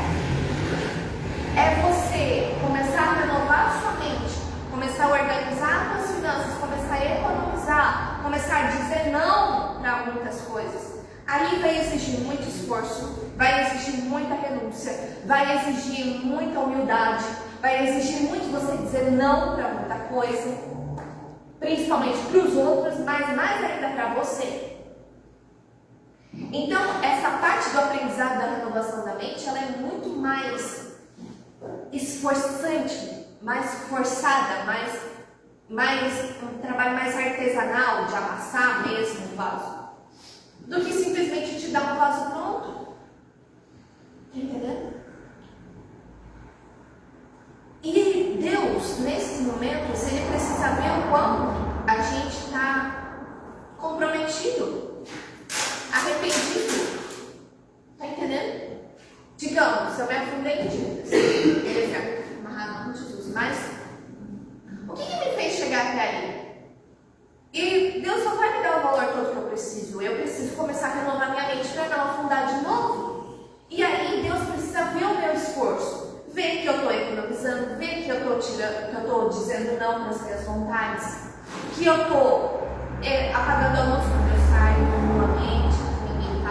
É você começar a renovar a sua mente, começar a organizar as suas finanças, começar a economizar, começar a dizer não para muitas coisas. Aí vai exigir muito esforço, vai exigir muita renúncia, vai exigir muita humildade, vai exigir muito você dizer não para muita coisa, principalmente para os outros, mas mais ainda para você. Então, essa parte do aprendizado da renovação da mente, ela é muito mais esforçante, mais forçada, um trabalho mais artesanal, de amassar mesmo o vaso, do que simplesmente te dar um vaso pronto. Entendeu? E Deus, nesses momentos, Ele precisa ver o quanto a gente está comprometido, arrependido. Está entendendo? Digamos, eu me afundei em dívidas, por exemplo, amarrado com Jesus, mas o que me fez chegar até aí? E Deus não vai me dar o valor todo que eu preciso começar a renovar minha mente para não afundar de novo. E aí Deus precisa ver o meu esforço, ver que eu estou economizando, ver que eu estou dizendo não para as minhas vontades, que eu estou apagando a luz dos meus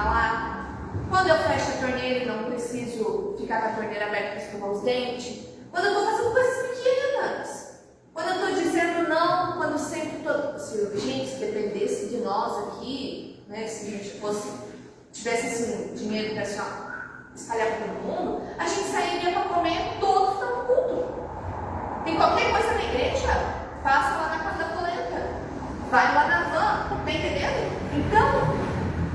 lá. Quando eu fecho a torneira e não preciso ficar com a torneira aberta para escovar os dentes. Quando eu estou fazendo coisas pequenas. Quando eu estou dizendo não, quando sempre estou... Se dependesse de nós aqui, né, se a gente tivesse assim, dinheiro para assim, espalhar para todo mundo, a gente sairia para comer todo final do culto. Tem qualquer coisa na igreja, passa lá na casa da coleta, vai lá na van, tá entendendo? Então,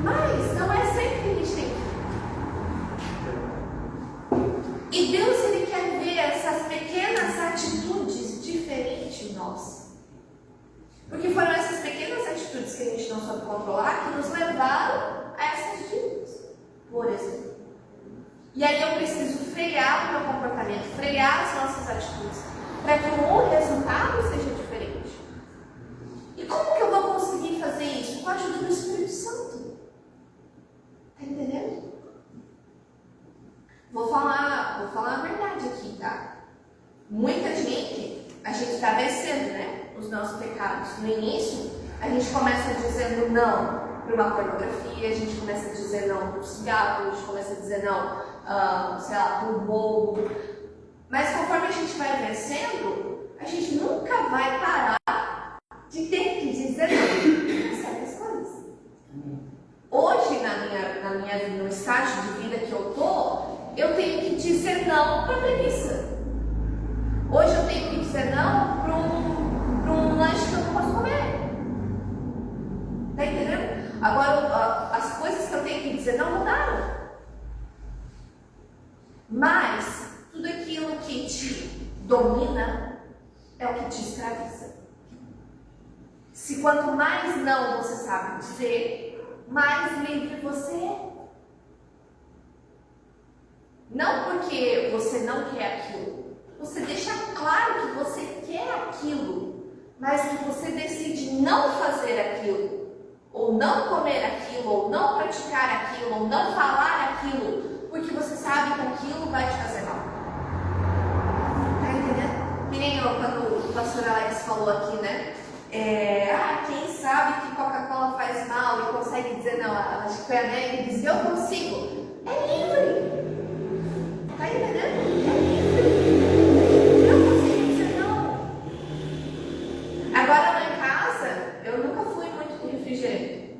mas não é sempre que a gente tem que ir. E Deus, Ele quer ver essas pequenas atitudes diferentes em nós. Porque foram essas pequenas atitudes que a gente não soube controlar que nos levaram a essas dívidas, por exemplo. E aí eu preciso frear o meu comportamento, frear as nossas atitudes, para que o resultado seja diferente. E como que eu vou conseguir fazer isso? Com a ajuda do Espírito Santo. Tá entendendo? Vou falar a verdade aqui, tá? Muita gente, a gente está vencendo, né? Os nossos pecados. No início, a gente começa dizendo não para uma pornografia, a gente começa a dizer não para o cigarro, a gente começa a dizer não, sei lá, para o bolo. Mas conforme a gente vai vencendo, a gente nunca vai parar de ter que dizer não para certas coisas. Hoje, na minha vida, no estágio de vida que eu tô, eu tenho que dizer não para a preguiça. Hoje eu tenho que dizer não para um lanche que eu não posso comer. Tá entendendo? Agora, as coisas que eu tenho que dizer não mudaram. Mas tudo aquilo que te domina é o que te escraviza. Se quanto mais não você sabe dizer, mais livre você é. Não porque você não quer aquilo. Você deixa claro que você quer aquilo, mas que você decide não fazer aquilo, ou não comer aquilo, ou não praticar aquilo, ou não falar aquilo, porque você sabe que aquilo vai te fazer mal. Tá entendendo? Que nem quando o pastor Alex falou aqui, né? Quem sabe que Coca-Cola faz mal e consegue dizer não, acho que foi a Ney que disse, eu consigo. É livre. Tá entendendo? É livre. Agora lá em casa, eu nunca fui muito com refrigerante.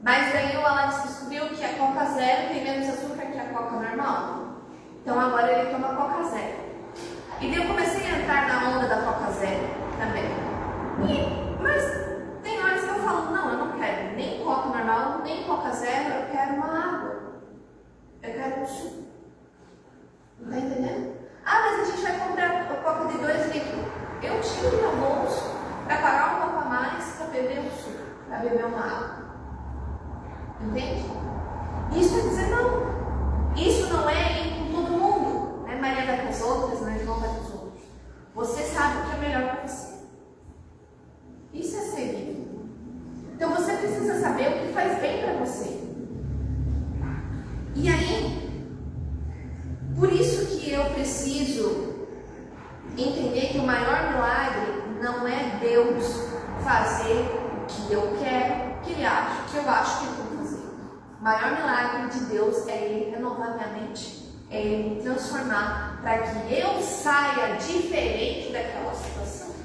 Mas daí o Alex descobriu que a Coca Zero tem menos açúcar que a Coca normal. Então agora ele toma Coca Zero. E daí eu comecei a entrar na onda da Coca Zero também. Mas tem horas que eu falo, não, eu não quero nem Coca normal, nem Coca Zero, eu quero uma água. Eu quero um suco. Não tá entendendo? Mas a gente vai comprar a Coca de 2 litros. Eu tiro do meu bolso para pagar um pouco a mais para beber um suco, para beber uma água. Entende? Isso é dizer não. Isso não é ir com todo mundo. Né? Maria vai com as outras, mas João vai com os outros. Você sabe o que é melhor para você. Isso é ser livre. Então você precisa saber o que faz bem para você. E aí, por isso que eu preciso entender que o maior milagre não é Deus fazer o que eu quero, que ele acha, que eu acho que ele tem que fazer. O maior milagre de Deus é Ele renovar minha mente, é Ele me transformar para que eu saia diferente daquela situação.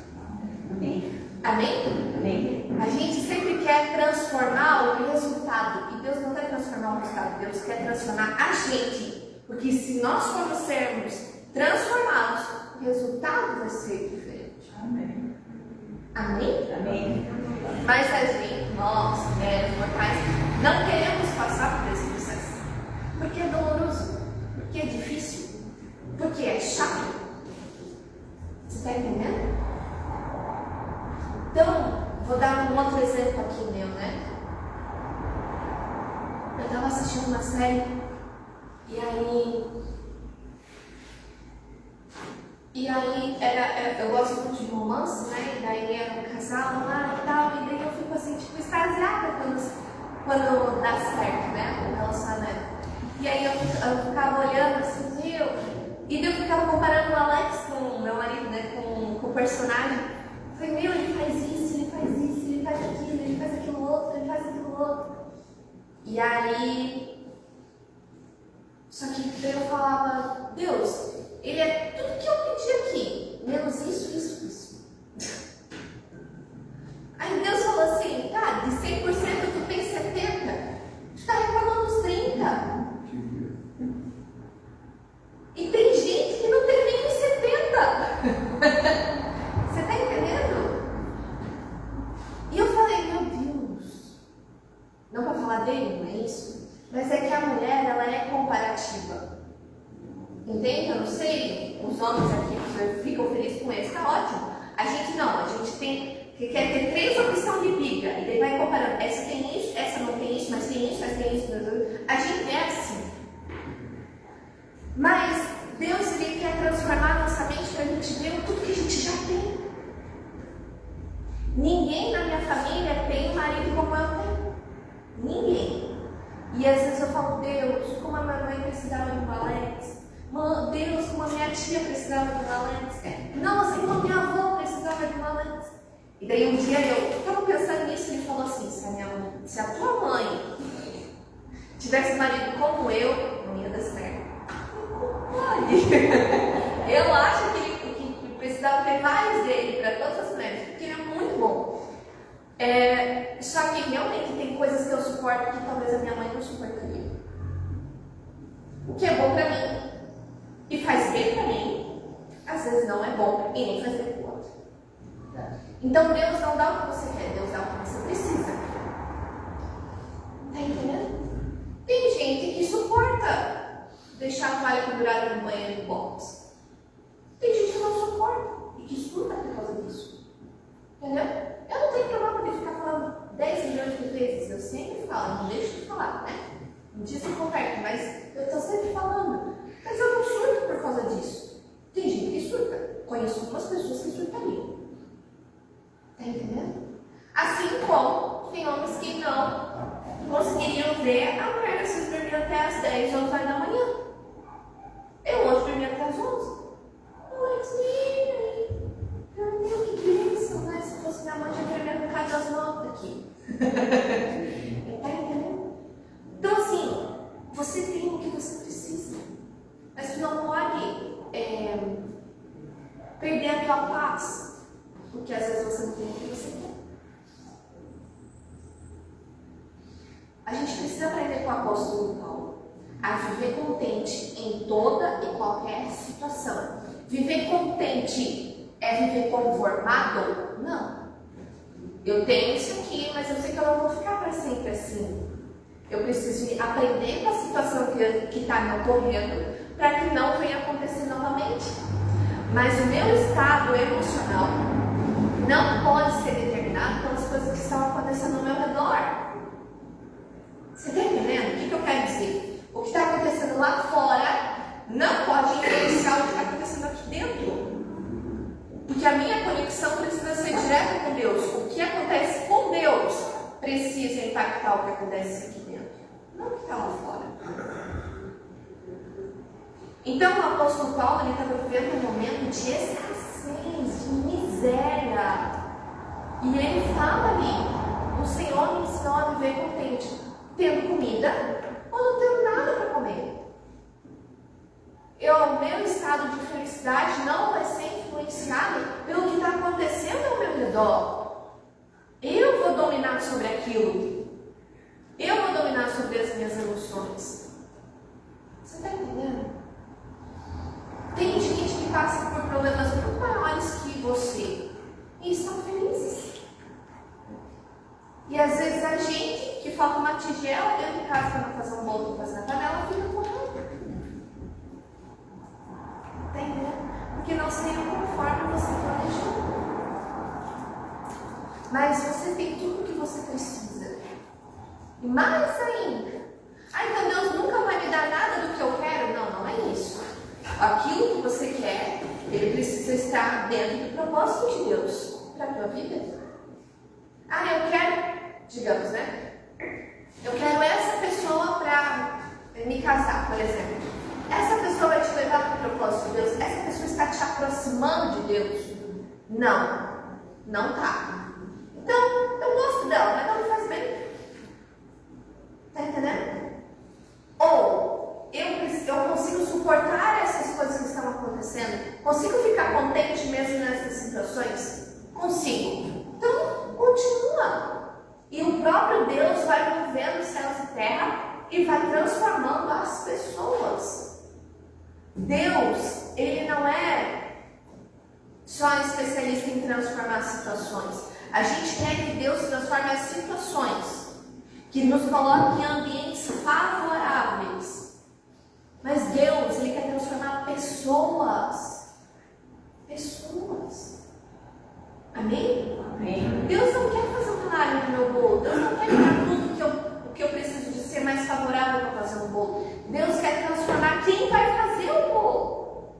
Amém. Amém? Amém. A gente sempre quer transformar o resultado, e Deus não quer transformar o resultado, Deus quer transformar a gente. Porque se nós formos sermos transformados, o resultado vai ser diferente. Amém. Amém? Amém. Mas a gente, nós, mulheres, mortais, não queremos passar por esse processo. Porque é doloroso, porque é difícil, porque é chato. Você está entendendo? Então, vou dar um outro exemplo aqui meu, né? Eu estava assistindo uma série e aí eu gosto muito de romance, né? E daí era um casal lá e tal, e daí eu fico assim, tipo, extasiada quando dá certo, né? O relacionamento. E aí eu ficava olhando assim, meu, e daí eu ficava comparando o Alex com o meu marido, né? Com o personagem. Eu falei, meu, ele faz isso, ele faz isso, ele faz aquilo outro, ele faz aquilo do outro. E aí, só que daí eu falava, Deus, ele é tudo que eu pedi aqui, menos isso. Aí Deus falou assim, tá, de 100% tu tem 70%, tu tá reclamando dos 30%. E tem gente que não tem nem os 70%. Você tá entendendo? E eu falei, meu Deus, não para falar dele, não é isso? Mas é que a mulher, ela é comparativa. Entende? Eu não sei, os homens aqui ficam felizes com isso, tá ótimo. A gente não, a gente tem, que quer ter 3 opções de briga, e daí vai comparando, essa tem isso, essa não tem isso, mas tem isso, mas tem isso. A gente é assim. Mas Deus, ele quer transformar nossa mente para a gente ver tudo que a gente já tem. Ninguém na minha família tem um marido como eu tenho. Ninguém. E às vezes eu falo, Deus, como a minha mãe precisava de um Alex. Deus, como a minha tia precisava de um Alex. Nossa, como a minha avó precisava de um Alex. E daí um dia eu estava pensando nisso e ele falou assim, se a tua mãe tivesse um marido como eu, não ia dar certo. Eu acho que ele precisava ter vários dele para todas as mulheres, porque ele é muito bom. Só que realmente tem coisas que eu suporto que talvez a minha mãe não suportaria. O que é bom para mim e faz bem para mim, às vezes não é bom e nem faz bem para o outro. Então Deus não dá o que você quer, Deus dá o que você precisa. Tá entendendo? Tem gente que suporta deixar a toalha pendurada no banheiro do box. Tem gente que não suporta e que surta por causa disso. Entendeu? Eu não tenho problema de ficar falando 10 milhões de vezes. Eu sempre falo, não deixo de falar, né? Um dia se converte, mas eu estou sempre falando. Mas eu não surto por causa disso. Tem gente que surta. Conheço algumas pessoas que surtariam. Tá entendendo? Assim como tem homens que não conseguiriam ver a mulher se dormir até as 10, 11 horas da manhã. Eu hoje dormi até as 11. Meu Deus, que bênção, né? Se fosse minha mãe, já teria me arrancado as notas aqui. Tá entendendo? Então, assim, você tem o que você precisa. Mas você não pode perder a tua paz. Porque às vezes você não tem o que você quer. A gente precisa aprender com o apóstolo Paulo a viver contente em toda e qualquer situação. Viver contente é viver conformado? Não. Eu tenho isso aqui, mas eu sei que eu não vou ficar para sempre assim. Eu preciso aprender com a situação que está me ocorrendo para que não venha acontecer novamente. Mas o meu estado emocional não pode ser determinado pelas coisas que estão acontecendo ao meu redor. Você está entendendo? O que eu quero dizer? O que está acontecendo lá fora não pode influenciar o que está acontecendo aqui dentro. Porque a minha conexão precisa ser direta com Deus. O que acontece com Deus precisa impactar o que acontece aqui dentro. Não o que está lá fora. Então o apóstolo Paulo estava vivendo um momento de escassez, de miséria. E ele fala ali, o Senhor me ensinou a viver contente, tendo comida ou não tendo nada para comer. O meu estado de felicidade não vai ser influenciado pelo que está acontecendo ao meu redor. Eu vou dominar sobre aquilo. Eu vou dominar sobre as minhas emoções. Você está entendendo? Tem gente que passa por problemas muito maiores que você e estão felizes. E às vezes a gente que falta uma tigela dentro de casa para não fazer um bolo, para fazer na panela, fica com raiva. Tá entendendo? Porque não saiu conforme você planejou. Mas você tem tudo o que você precisa. E mais ainda. Então Deus nunca vai me dar nada do que eu quero? Não, não é isso. Aquilo que você quer, ele precisa estar dentro do propósito de Deus para a tua vida. Eu quero, digamos, né? Eu quero essa pessoa para me casar, por exemplo. Essa pessoa vai te levar para o propósito de Deus? Essa pessoa está te aproximando de Deus? Não, não está. Então, eu gosto dela, mas não me faz bem. Está entendendo? Ou eu consigo suportar essas coisas que estão acontecendo? Consigo ficar contente mesmo nessas situações? Consigo. Então, continua. E o próprio Deus vai movendo céus e terra e vai transformando as pessoas. Deus, Ele não é só especialista em transformar situações. A gente quer que Deus transforme as situações, que nos coloque em ambientes favoráveis. Mas Deus, Ele quer transformar pessoas. Pessoas. Amém? Amém. Deus não quer fazer um milagre no meu bolo. Deus não quer dar tudo o que eu preciso de ser mais favorável para fazer um bolo. Deus quer transformar quem vai fazer o bolo.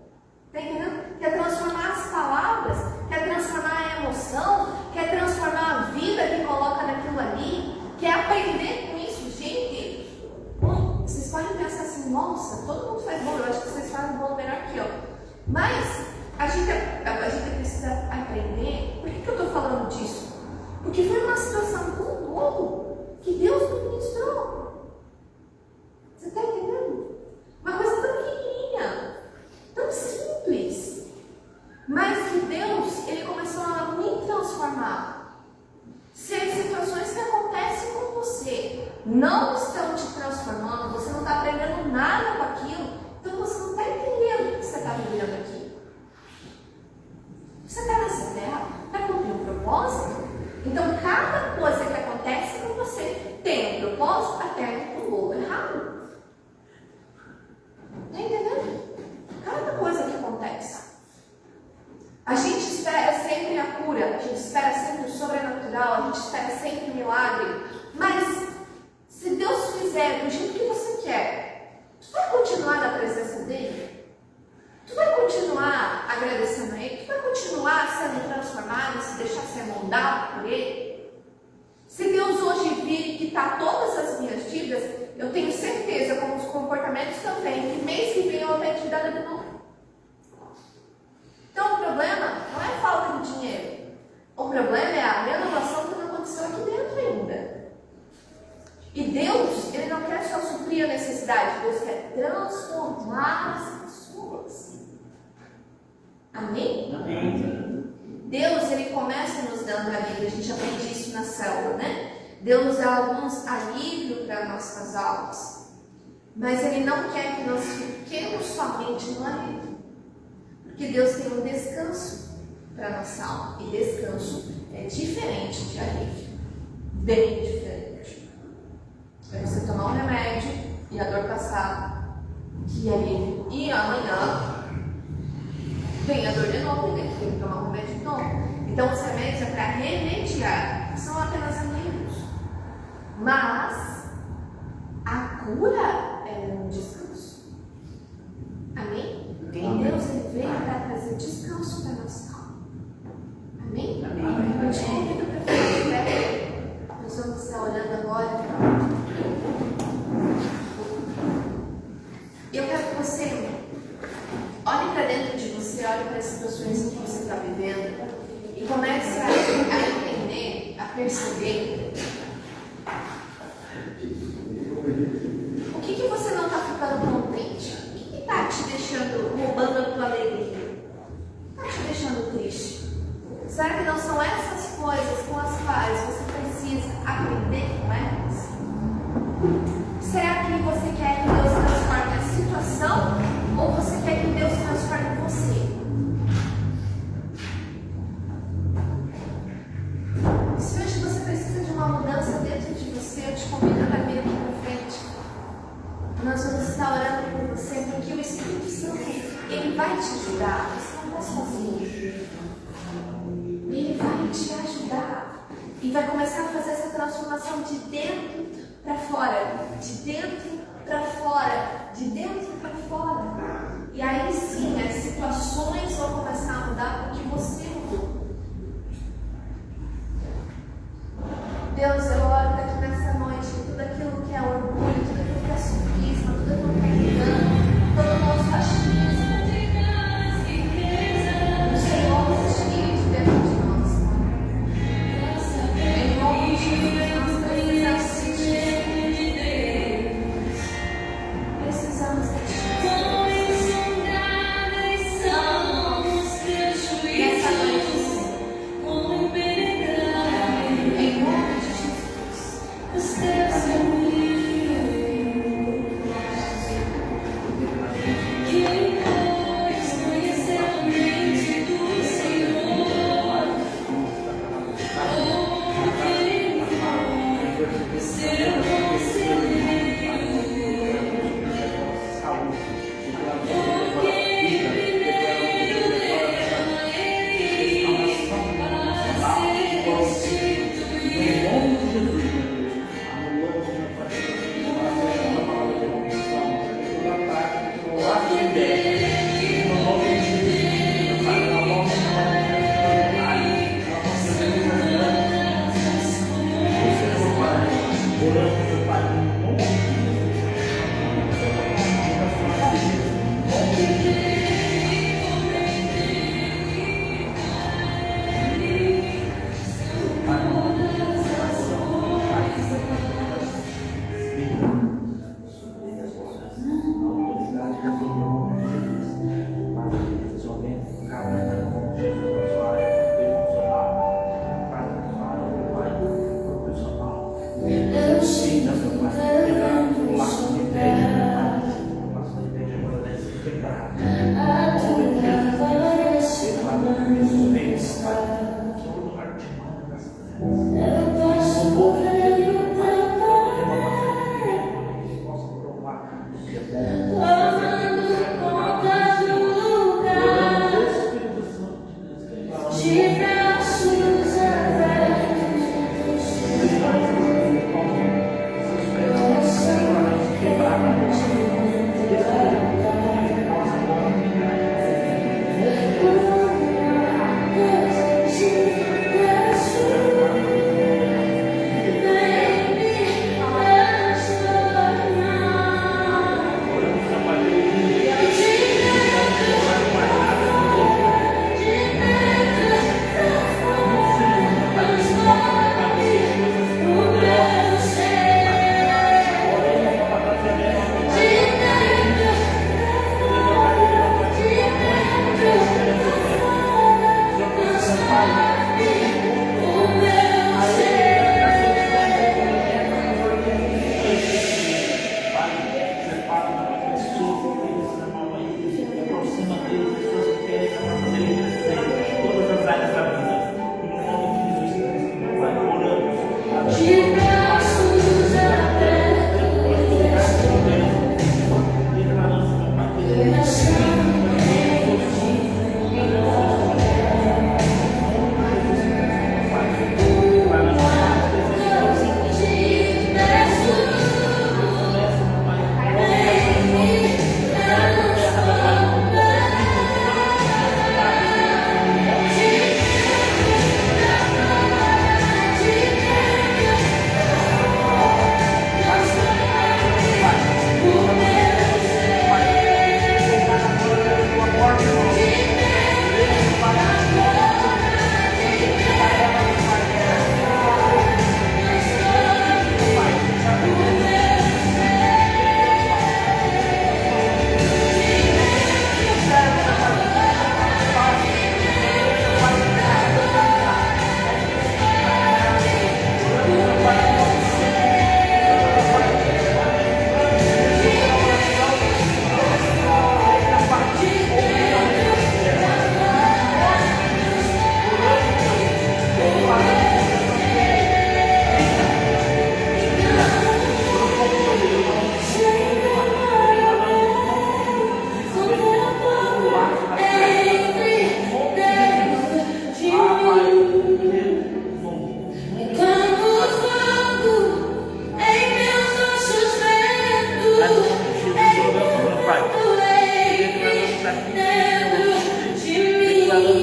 Está entendendo? Quer transformar as palavras, quer transformar a emoção, quer transformar a vida que coloca naquilo ali, quer aprender com isso, gente. Vocês podem pensar assim, nossa, todo mundo faz bolo, eu acho que vocês fazem bolo melhor que eu. Mas a gente precisa aprender. Por que eu estou falando disso? Porque foi uma situação tão boa que Deus me ministrou. Você está entendendo? Uma coisa tão pequenininha, tão simples, mas que Deus, Ele começou a me transformar. Se as situações que acontecem com você não estão te transformando, você não está aprendendo nada com aquilo, então você não está entendendo o que você está vivendo aqui. Você está nessa terra para cumprir um propósito. Então, cada coisa que acontece com você tem um propósito até o bolo errado. Está entendendo? Cada coisa que acontece. A gente espera sempre a cura, a gente espera sempre o sobrenatural, a gente espera sempre o milagre. Mas, se Deus fizer do jeito que você quer, tu vai continuar na presença dEle? Tu vai continuar agradecendo a Ele? Tu vai continuar sendo transformado, se deixar ser moldado por Ele? Se Deus hoje vir e quitar todas as minhas dívidas, eu tenho certeza, com os comportamentos que eu tenho, que mês que vem eu vou ter dívida de novo. Então o problema não é falta de dinheiro. O problema é a renovação que não aconteceu aqui dentro ainda. E Deus, Ele não quer só suprir a necessidade, Deus quer transformar as pessoas. Amém? Amém. Deus, Ele começa nos dando alívio, a gente aprende isso na célula, né? Deus nos dá alguns alívios para nossas almas, mas Ele não quer que nós fiquemos somente no alívio, porque Deus tem um descanso para nossa alma, e descanso é diferente de alívio, bem diferente. É você tomar um remédio e a dor passar, que alívio, e amanhã vem a dor de novo e tem que tomar um remédio de novo. Então os remédios é para remediar, são apenas alívios. Mas a cura é um descanso. Amém? Deus, Ele veio para trazer descanso para a nossa alma. Amém? Amém. Eu te convido para ficar de pé. Nós vamos estar orando agora. Eu quero que você olhe para dentro de você, olhe para as situações que você está vivendo e comece a entender, a perceber o que você não está ficando contente, o que está te deixando, roubando a tua alegria, está te deixando triste. Será que não são essas coisas com as quais você precisa aprender com elas? Será que você quer que Deus transforme a situação ou você quer que Deus transforme você? Se hoje você precisa de uma mudança dentro de você, eu te convido a vir aqui para frente. Nós vamos estar orando por você, porque o Espírito Santo, Ele vai te ajudar. Você não está sozinho. Ele vai te ajudar. E vai começar a fazer essa transformação de dentro para fora. De dentro para fora. De dentro para fora. E aí sim, as situações vão começar a mudar porque você mudou. Deus, eu oro daqui nessa noite que tudo aquilo que é orgulho, tudo aquilo que é sofisma, tudo aquilo que é engano, todo o nosso fascismo, o Senhor nos tire de dentro de nós. Em nome de Jesus, nós precisamos sentir.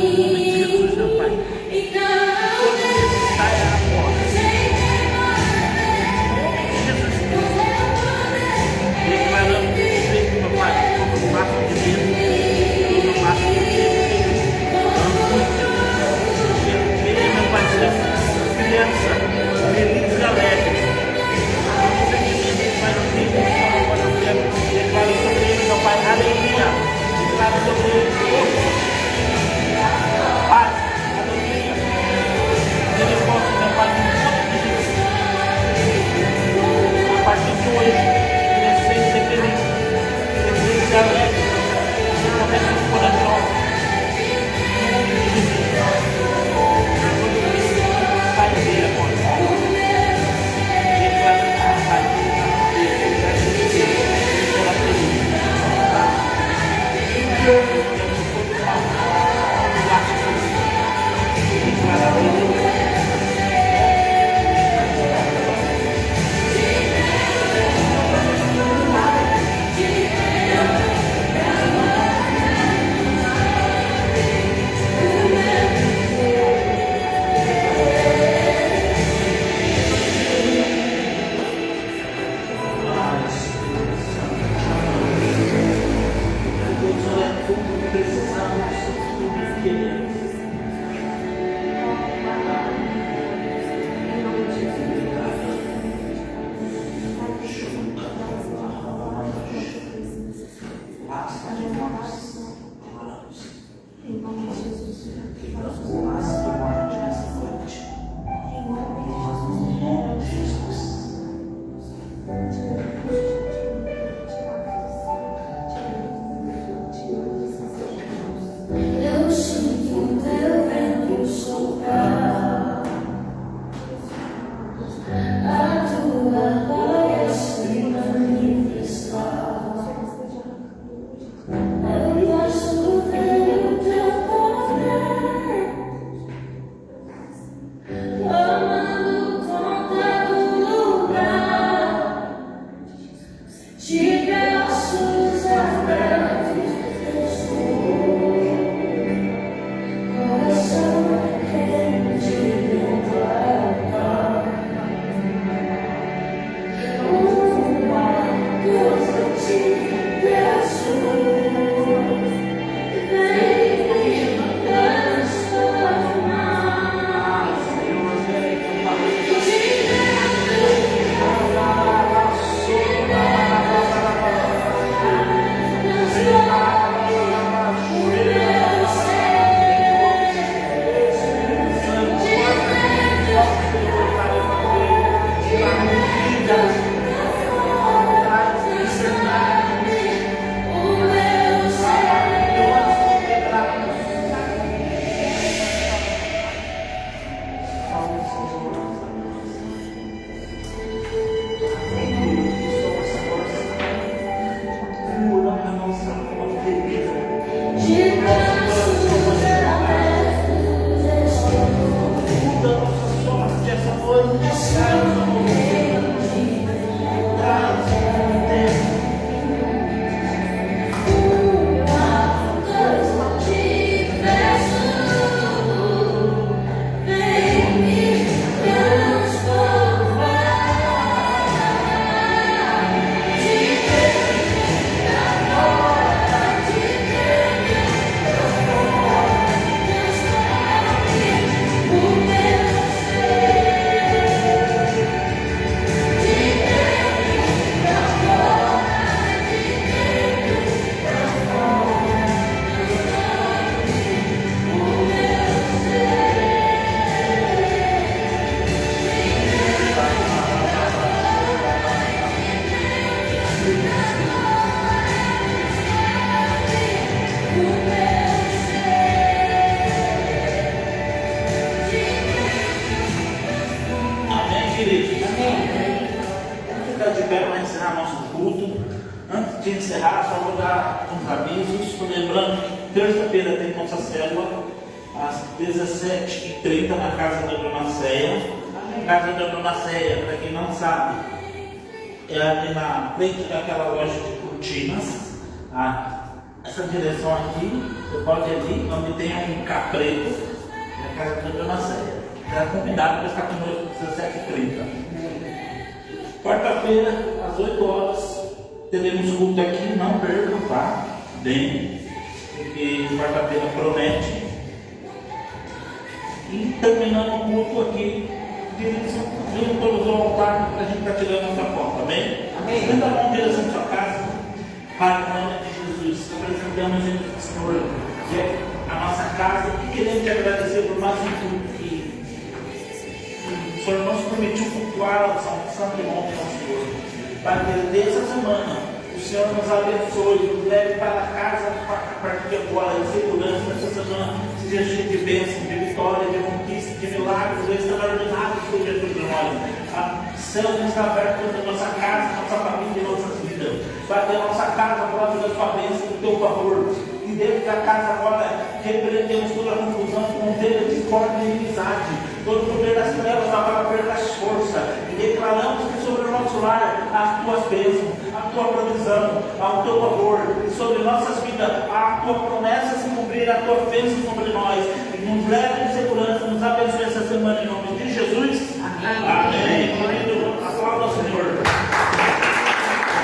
Jesus, meu Pai. Todo medo saia agora. Jesus Cristo. Declarando perfeito, meu Pai, todo laço de medo, todo laço de medo, angústia, meu Pai, criança, feliz e alegre. Declaro sobre ele, meu Pai, alegria. Declaro sobre ele paz, alegria. Ele possa, meu Pai, a partir de hoje, crescer e ser feliz, crescer e ser alegre, começar o coração. Sai dele agora. Eu sinto teu vento soprar, a tua glória se manifestar. Eu posso ver o teu poder tomando conta do lugar, de braços abertos. De encerrar, só vou dar uns avisos. Lembrando, terça-feira tem nossa célula às 17h30 na casa da Dona Céia. Casa da Dona Céia, para quem não sabe, é ali na frente daquela loja de cortinas. Essa direção aqui, você pode ir ali, onde tem um capreto, é a casa da Dona Célia. Está convidado para estar conosco às 17h30. Quarta-feira, às 8 horas, teremos culto aqui, não percam, tá? Bem, porque quarta-feira promete. E terminando o culto aqui, vindo todos ao altar para a gente estar tirando nossa foto, amém? Amém. Levanta a mão em direção à sua casa, Pai, em nome de Jesus, apresentamos diante do Senhor, que é a nossa casa, e queremos te agradecer por mais um culto que o Senhor nos permitiu cultuar o Santo Monte do Senhor. Pai, que dessa semana o Senhor nos abençoe, nos leve para casa a partir de agora, em segurança, nessa semana seja cheia de bênção, de vitória, de conquista, de milagres, extraordinários seja sobre nós. O céu está aberto sobre a nossa casa, nossa família e nossas vidas. Vai ter a nossa casa própria da sua bênção, do teu favor. E dentro da casa agora repreendemos toda a confusão, contenda, discórdia e inimizade. Todo o poder das trevas para perder as forças. E declaramos que sobre o nosso lar as tuas bênçãos, a tua provisão, o teu favor. E sobre nossas vidas a tua promessa se cumprir, a tua bênção sobre nós. E nos leve em segurança, nos abençoe